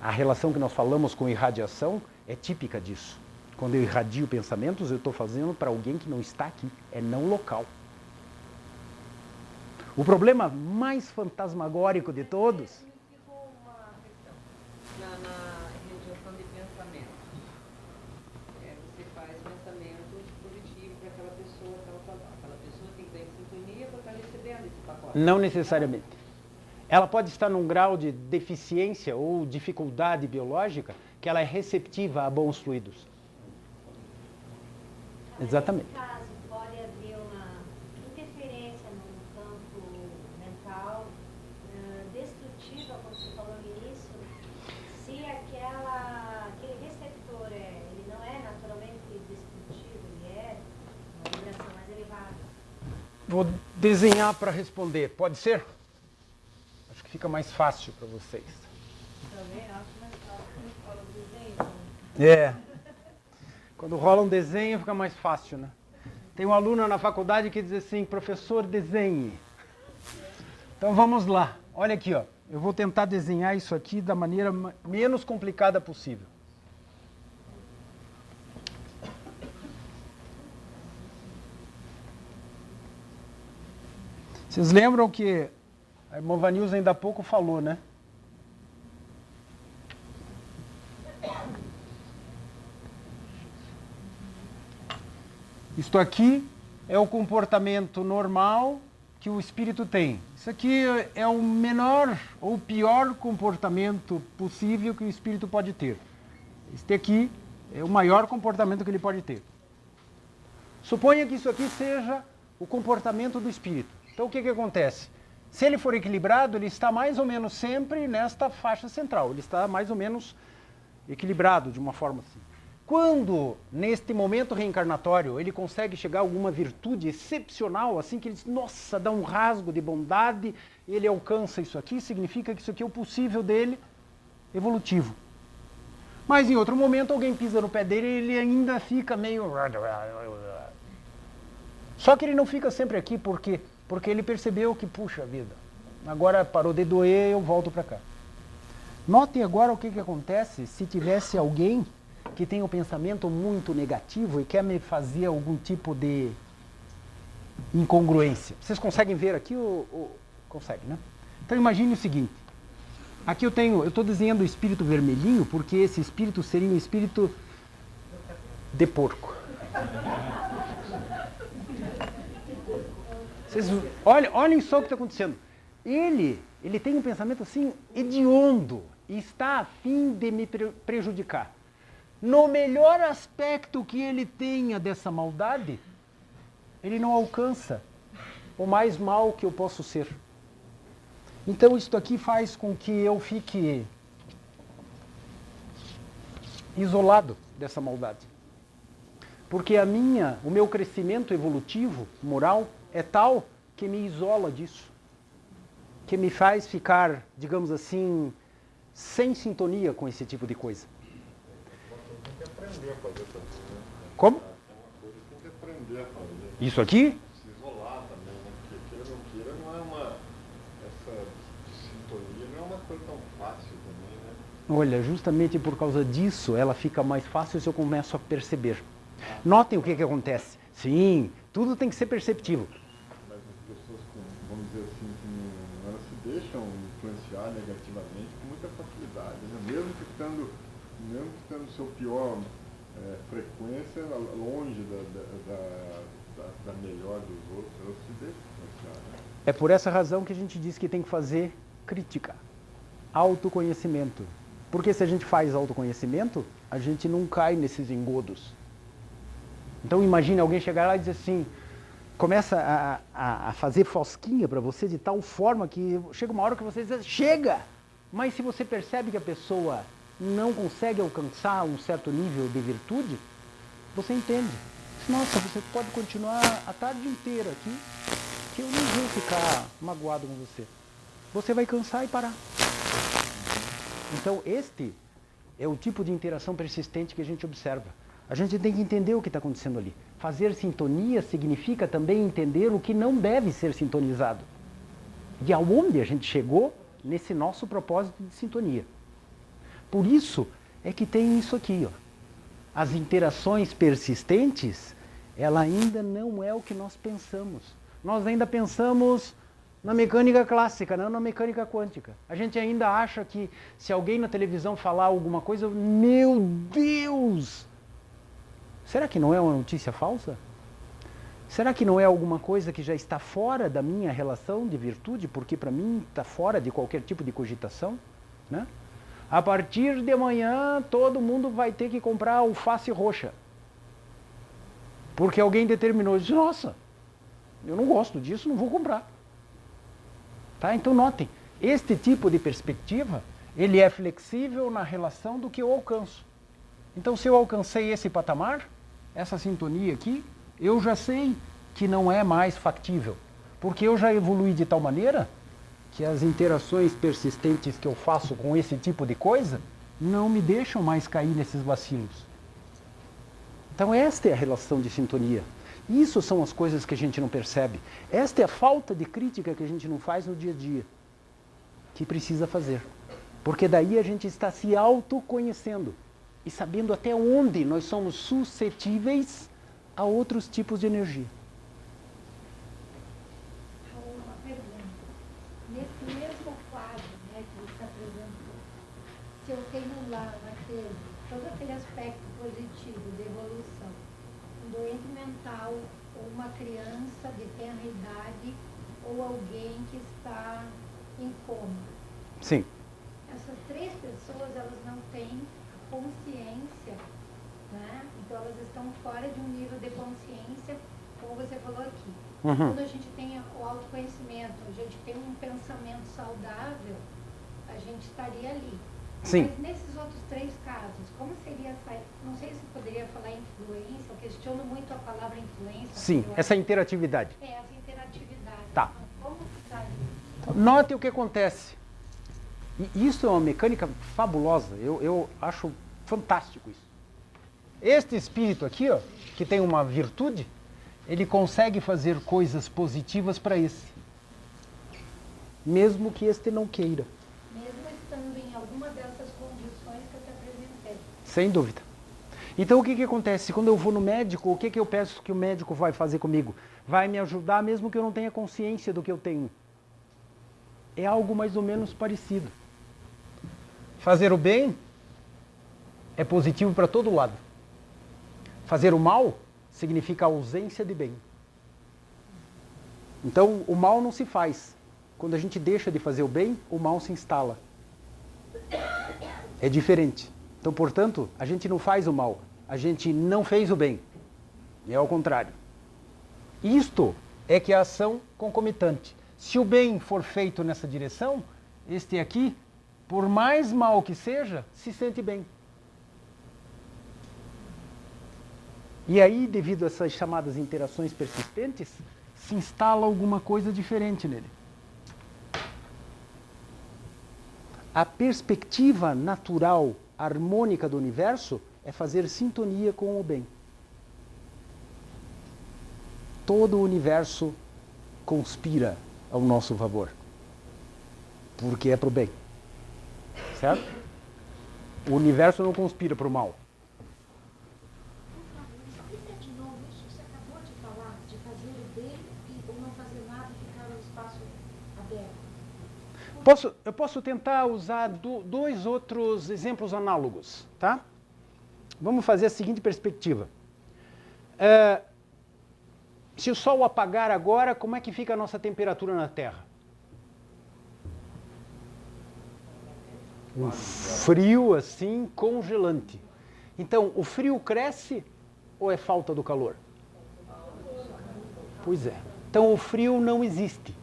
A: A relação que nós falamos com irradiação é típica disso. Quando eu irradio pensamentos, eu estou fazendo para alguém que não está aqui, é não local. O problema mais fantasmagórico de todos...
D: Ficou uma questão na radiação de pensamento. Você faz pensamentos positivos para aquela pessoa, aquela pessoa tem que estar em sintonia para estar recebendo esse pacote.
A: Não necessariamente. Ela pode estar num grau de deficiência ou dificuldade biológica que ela é receptiva a bons fluidos. Exatamente.
E: Nesse caso, pode haver uma interferência no campo mental destrutiva, como você falou no início, se aquele receptor ele não é naturalmente destrutivo, ele é uma vibração mais elevada.
A: Vou desenhar para responder. Pode ser? Acho que fica mais fácil para vocês.
B: Também acho mais fácil quando fala do desenho.
A: É. Quando rola um desenho fica mais fácil, né? Tem um aluno na faculdade que diz assim, professor, desenhe. Então vamos lá. Olha aqui, ó. Eu vou tentar desenhar isso aqui da maneira menos complicada possível. Vocês lembram que a irmã Vanilza ainda há pouco falou, né? Isto aqui é o comportamento normal que o espírito tem. Isso aqui é o menor ou pior comportamento possível que o espírito pode ter. Este aqui é o maior comportamento que ele pode ter. Suponha que isso aqui seja o comportamento do espírito. Então o que acontece? Se ele for equilibrado, ele está mais ou menos sempre nesta faixa central. Ele está mais ou menos equilibrado de uma forma assim. Quando, neste momento reencarnatório, ele consegue chegar a alguma virtude excepcional, assim que ele diz, nossa, dá um rasgo de bondade, ele alcança isso aqui, significa que isso aqui é o possível dele, evolutivo. Mas em outro momento alguém pisa no pé dele e ele ainda fica meio... Só que ele não fica sempre aqui, por quê? Porque ele percebeu que, puxa vida, agora parou de doer, eu volto para cá. Notem agora o que acontece se tivesse alguém que tem um pensamento muito negativo e quer me fazer algum tipo de incongruência. Vocês conseguem ver aqui ou conseguem, né? Então imagine o seguinte. Aqui eu estou desenhando o espírito vermelhinho porque esse espírito seria um espírito de porco. Vocês olhem só o que está acontecendo. Ele tem um pensamento assim hediondo e está a fim de me prejudicar. No melhor aspecto que ele tenha dessa maldade, ele não alcança o mais mal que eu posso ser. Então isto aqui faz com que eu fique isolado dessa maldade. Porque o meu crescimento evolutivo, moral, é tal que me isola disso. Que me faz ficar, digamos assim, sem sintonia com esse tipo de coisa.
C: Tem que aprender a fazer essa coisa, né?
A: Como?
C: É uma coisa que tem que aprender a fazer.
A: Isso aqui?
C: Se isolar também, né? Porque queira ou não queira, não é uma... Essa sintonia não é uma coisa tão fácil também, né?
A: Olha, justamente por causa disso, ela fica mais fácil se eu começo a perceber. Notem o que acontece. Sim, tudo tem que ser perceptível.
C: Mas as pessoas, vamos dizer assim, que elas se deixam influenciar negativamente com muita facilidade, né? Mesmo que estando no seu pior frequência, longe da melhor dos outros, elas se deixam influenciar, né?
A: É por essa razão que a gente diz que tem que fazer crítica, autoconhecimento. Porque se a gente faz autoconhecimento, a gente não cai nesses engodos. Então imagine alguém chegar lá e dizer assim, começa a fazer fosquinha para você de tal forma que chega uma hora que você diz, chega! Mas se você percebe que a pessoa não consegue alcançar um certo nível de virtude, você entende. Nossa, você pode continuar a tarde inteira aqui, que eu não vou ficar magoado com você. Você vai cansar e parar. Então este é o tipo de interação persistente que a gente observa. A gente tem que entender o que está acontecendo ali. Fazer sintonia significa também entender o que não deve ser sintonizado. E aonde a gente chegou nesse nosso propósito de sintonia. Por isso é que tem isso aqui, ó. As interações persistentes, ela ainda não é o que nós pensamos. Nós ainda pensamos na mecânica clássica, não na mecânica quântica. A gente ainda acha que se alguém na televisão falar alguma coisa, meu Deus! Será que não é uma notícia falsa? Será que não é alguma coisa que já está fora da minha relação de virtude? Porque para mim está fora de qualquer tipo de cogitação, né? A partir de amanhã todo mundo vai ter que comprar alface roxa. Porque alguém determinou, disse, nossa, eu não gosto disso, não vou comprar. Tá? Então notem, este tipo de perspectiva, ele é flexível na relação do que eu alcanço. Então se eu alcancei esse patamar, essa sintonia aqui, eu já sei que não é mais factível. Porque eu já evolui de tal maneira que as interações persistentes que eu faço com esse tipo de coisa não me deixam mais cair nesses vacilos. Então esta é a relação de sintonia. Isso são as coisas que a gente não percebe. Esta é a falta de crítica que a gente não faz no dia a dia, que precisa fazer. Porque daí a gente está se autoconhecendo e sabendo até onde nós somos suscetíveis a outros tipos de energia.
E: Uma pergunta. Nesse mesmo quadro, né, que você apresentou, se eu tenho lá todo aquele aspecto positivo de evolução, um doente mental, ou uma criança de tenra idade, ou alguém que está em coma.
A: Sim.
E: Essas três pessoas, elas não têm consciência, né? Então elas estão fora de um nível de consciência, como você falou aqui. Quando a gente tem o autoconhecimento, a gente tem um pensamento saudável, a gente estaria ali.
A: Sim.
E: Mas nesses outros três casos, como seria essa, não sei se poderia falar influência, eu questiono muito a palavra influência.
A: Sim, essa interatividade.
E: Essa interatividade.
A: Tá.
E: Como estaria?
A: Note o que acontece. E isso é uma mecânica fabulosa. Eu acho fantástico isso. Este espírito aqui, ó, que tem uma virtude, ele consegue fazer coisas positivas para esse. Mesmo que este não queira.
E: Mesmo estando em alguma dessas condições que eu te apresentei.
A: Sem dúvida. Então o que acontece? Quando eu vou no médico, o que eu peço que o médico vai fazer comigo? Vai me ajudar mesmo que eu não tenha consciência do que eu tenho. É algo mais ou menos parecido. Fazer o bem é positivo para todo lado. Fazer o mal significa ausência de bem. Então o mal não se faz. Quando a gente deixa de fazer o bem, o mal se instala. É diferente. Então, portanto, a gente não faz o mal. A gente não fez o bem. É ao contrário. Isto é que é a ação concomitante. Se o bem for feito nessa direção, este aqui, por mais mal que seja, se sente bem. E aí, devido a essas chamadas interações persistentes, se instala alguma coisa diferente nele. A perspectiva natural, harmônica do universo é fazer sintonia com o bem. Todo o universo conspira ao nosso favor, porque é para o bem. Certo? O universo não conspira para o mal.
F: Explica de novo isso que você acabou de falar, de fazer o bem ou não fazer nada e ficar no espaço aberto.
A: Eu posso tentar usar dois outros exemplos análogos, tá? Vamos fazer a seguinte perspectiva. Se o Sol apagar agora, como é que fica a nossa temperatura na Terra? Um frio assim, congelante. Então, o frio cresce ou é falta do calor? Pois é. Então, o frio não existe.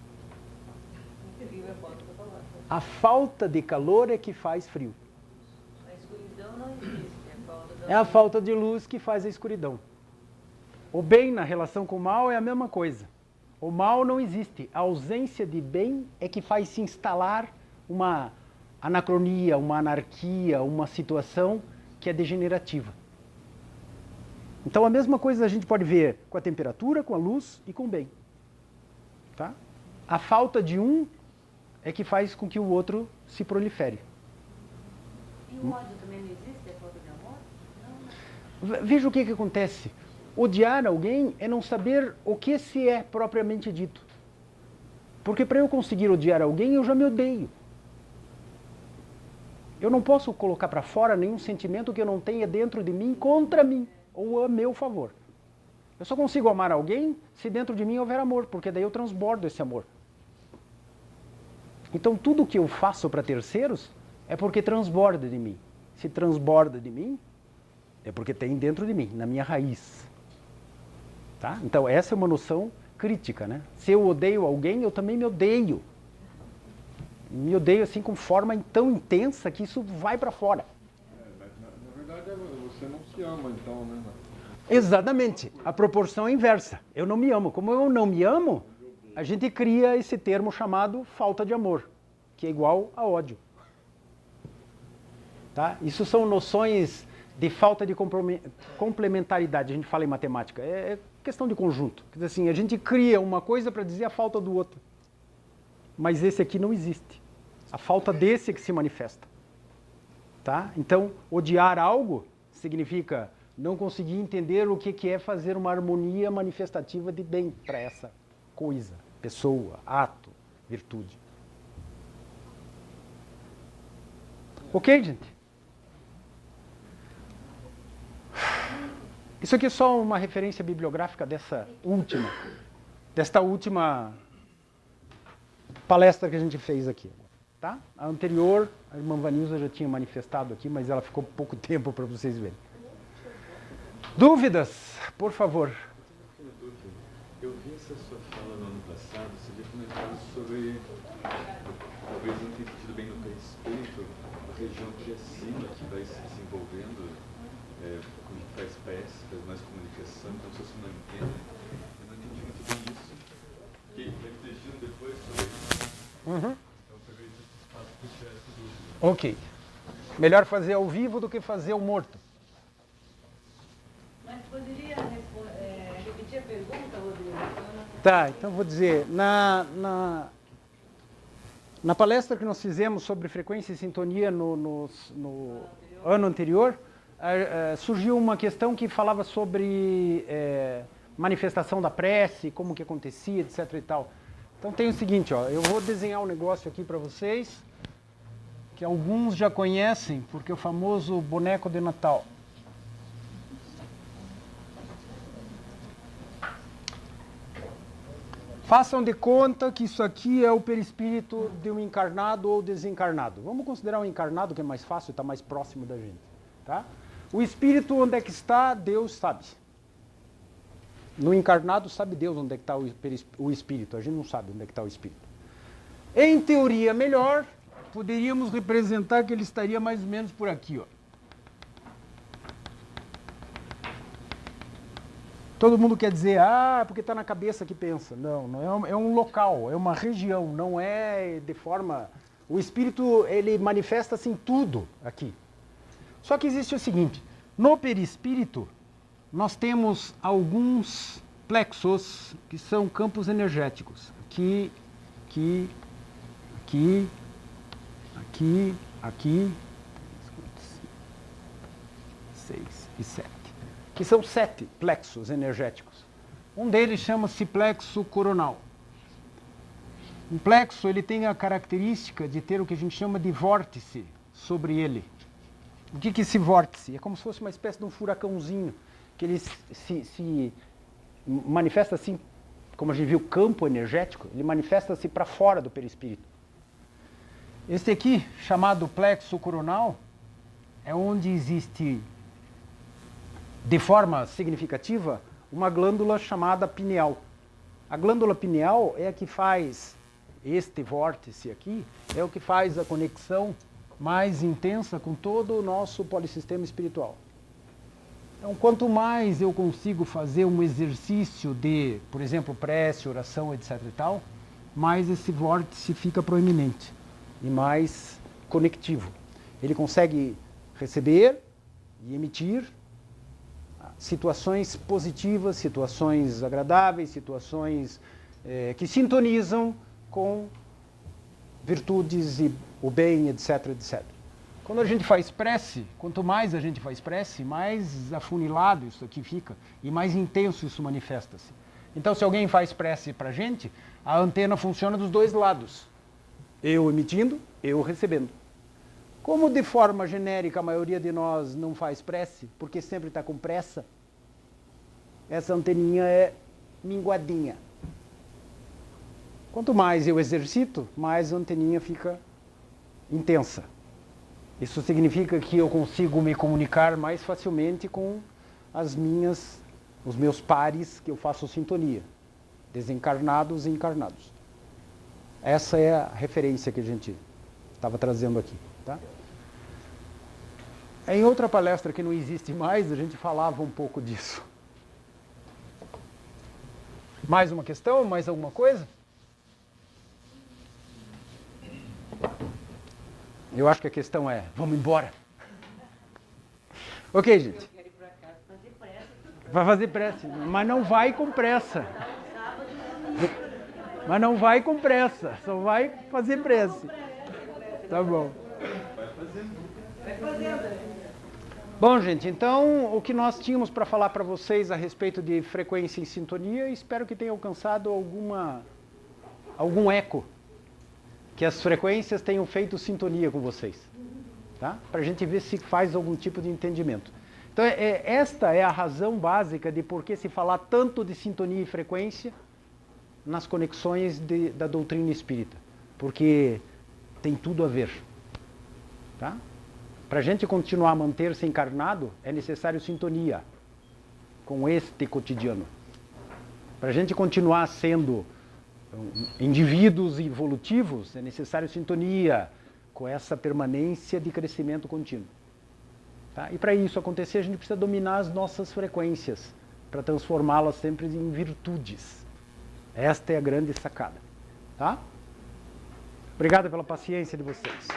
A: A falta de calor é que faz frio.
D: A escuridão não existe,
A: É a falta de luz que faz a escuridão. O bem na relação com o mal é a mesma coisa. O mal não existe. A ausência de bem é que faz se instalar uma anacronia, uma anarquia, uma situação que é degenerativa. Então a mesma coisa a gente pode ver com a temperatura, com a luz e com o bem. Tá? A falta de um é que faz com que o outro se prolifere.
E: E o ódio também não existe? É falta de amor? Não.
A: Veja o que acontece. Odiar alguém é não saber o que se é propriamente dito. Porque para eu conseguir odiar alguém, eu já me odeio. Eu não posso colocar para fora nenhum sentimento que eu não tenha dentro de mim contra mim, ou a meu favor. Eu só consigo amar alguém se dentro de mim houver amor, porque daí eu transbordo esse amor. Então tudo que eu faço para terceiros é porque transborda de mim. Se transborda de mim, é porque tem dentro de mim, na minha raiz. Tá? Então essa é uma noção crítica, né? Se eu odeio alguém, eu também me odeio. Me odeio assim com forma tão intensa que isso vai para fora.
C: Mas na verdade você não se ama então, né?
A: Exatamente. A proporção é inversa. Eu não me amo. Como eu não me amo, a gente cria esse termo chamado falta de amor, que é igual a ódio. Tá? Isso são noções de falta de complementaridade. A gente fala em matemática. É questão de conjunto. Quer dizer assim, a gente cria uma coisa para dizer a falta do outro. Mas esse aqui não existe. A falta desse é que se manifesta. Tá? Então, odiar algo significa não conseguir entender o que é fazer uma harmonia manifestativa de bem para essa coisa, pessoa, ato, virtude. Ok, gente? Isso aqui é só uma referência bibliográfica desta última palestra que a gente fez aqui. Tá? A anterior, a irmã Vanilza já tinha manifestado aqui, mas ela ficou pouco tempo para vocês verem. Dúvidas, por favor.
G: Eu vi essa sua fala no ano passado, você havia comentado sobre, talvez não tenha sentido bem no perispírito, a região que é acima, que vai se desenvolvendo, quando faz prece, faz mais comunicação, então se você não entende, eu não entendi muito bem isso. Que refletindo depois sobre isso. Então foi meio que espaço para tirar essa dúvida.
A: Ok. Melhor fazer ao vivo do que fazer ao morto.
D: Mas poderia repetir a pergunta, Rodrigo?
A: Tá, então vou dizer, na palestra que nós fizemos sobre frequência e sintonia no ano anterior, surgiu uma questão que falava sobre manifestação da prece, como que acontecia, etc e tal. Então tem o seguinte, ó, eu vou desenhar um negócio aqui para vocês, que alguns já conhecem, porque é o famoso boneco de Natal. Façam de conta que isso aqui é o perispírito de um encarnado ou desencarnado. Vamos considerar um encarnado, que é mais fácil, está mais próximo da gente. Tá? O espírito, onde é que está, Deus sabe. No encarnado, sabe Deus onde é que está o espírito. A gente não sabe onde é que está o espírito. Em teoria melhor, poderíamos representar que ele estaria mais ou menos por aqui, ó. Todo mundo quer dizer, porque está na cabeça que pensa. Não, não é um local, é uma região, não é de forma... O espírito, ele manifesta-se em tudo aqui. Só que existe o seguinte, no perispírito, nós temos alguns plexos, que são campos energéticos. Aqui, 6 e 7. Que são 7 plexos energéticos. Um deles chama-se plexo coronal. Um plexo, ele tem a característica de ter o que a gente chama de vórtice sobre ele. O que é esse vórtice? É como se fosse uma espécie de um furacãozinho, que ele se manifesta assim, como a gente viu, campo energético, ele manifesta-se para fora do perispírito. Este aqui, chamado plexo coronal, é onde existe, de forma significativa, uma glândula chamada pineal. A glândula pineal é a que faz, este vórtice aqui, é o que faz a conexão mais intensa com todo o nosso polissistema espiritual. Então, quanto mais eu consigo fazer um exercício de, por exemplo, prece, oração, etc. e tal, mais esse vórtice fica proeminente e mais conectivo. Ele consegue receber e emitir situações positivas, situações agradáveis, situações que sintonizam com virtudes e o bem, etc, etc. Quando a gente faz prece, quanto mais a gente faz prece, mais afunilado isso aqui fica e mais intenso isso manifesta-se. Então, se alguém faz prece para a gente, a antena funciona dos dois lados. Eu emitindo, eu recebendo. Como de forma genérica a maioria de nós não faz prece, porque sempre está com pressa, essa anteninha é minguadinha. Quanto mais eu exercito, mais a anteninha fica intensa. Isso significa que eu consigo me comunicar mais facilmente com os meus pares que eu faço sintonia, desencarnados e encarnados. Essa é a referência que a gente estava trazendo aqui. Tá? Em outra palestra que não existe mais, a gente falava um pouco disso. Mais uma questão? Mais alguma coisa? Eu acho que a questão é, vamos embora. Ok, gente.
D: Eu quero ir para casa fazer pressa.
A: Vai fazer pressa, mas não vai com pressa. Mas não vai com pressa, só vai fazer pressa. Tá bom.
D: Vai fazendo.
A: Bom, gente, então o que nós tínhamos para falar para vocês a respeito de frequência e sintonia, espero que tenha alcançado algum eco, que as frequências tenham feito sintonia com vocês, tá? Para a gente ver se faz algum tipo de entendimento. Então, esta é a razão básica de por que se falar tanto de sintonia e frequência nas conexões da doutrina espírita, porque tem tudo a ver, tá? Para a gente continuar a manter-se encarnado, é necessário sintonia com este cotidiano. Para a gente continuar sendo indivíduos evolutivos, é necessário sintonia com essa permanência de crescimento contínuo. Tá? E para isso acontecer, a gente precisa dominar as nossas frequências, para transformá-las sempre em virtudes. Esta é a grande sacada. Tá? Obrigado pela paciência de vocês.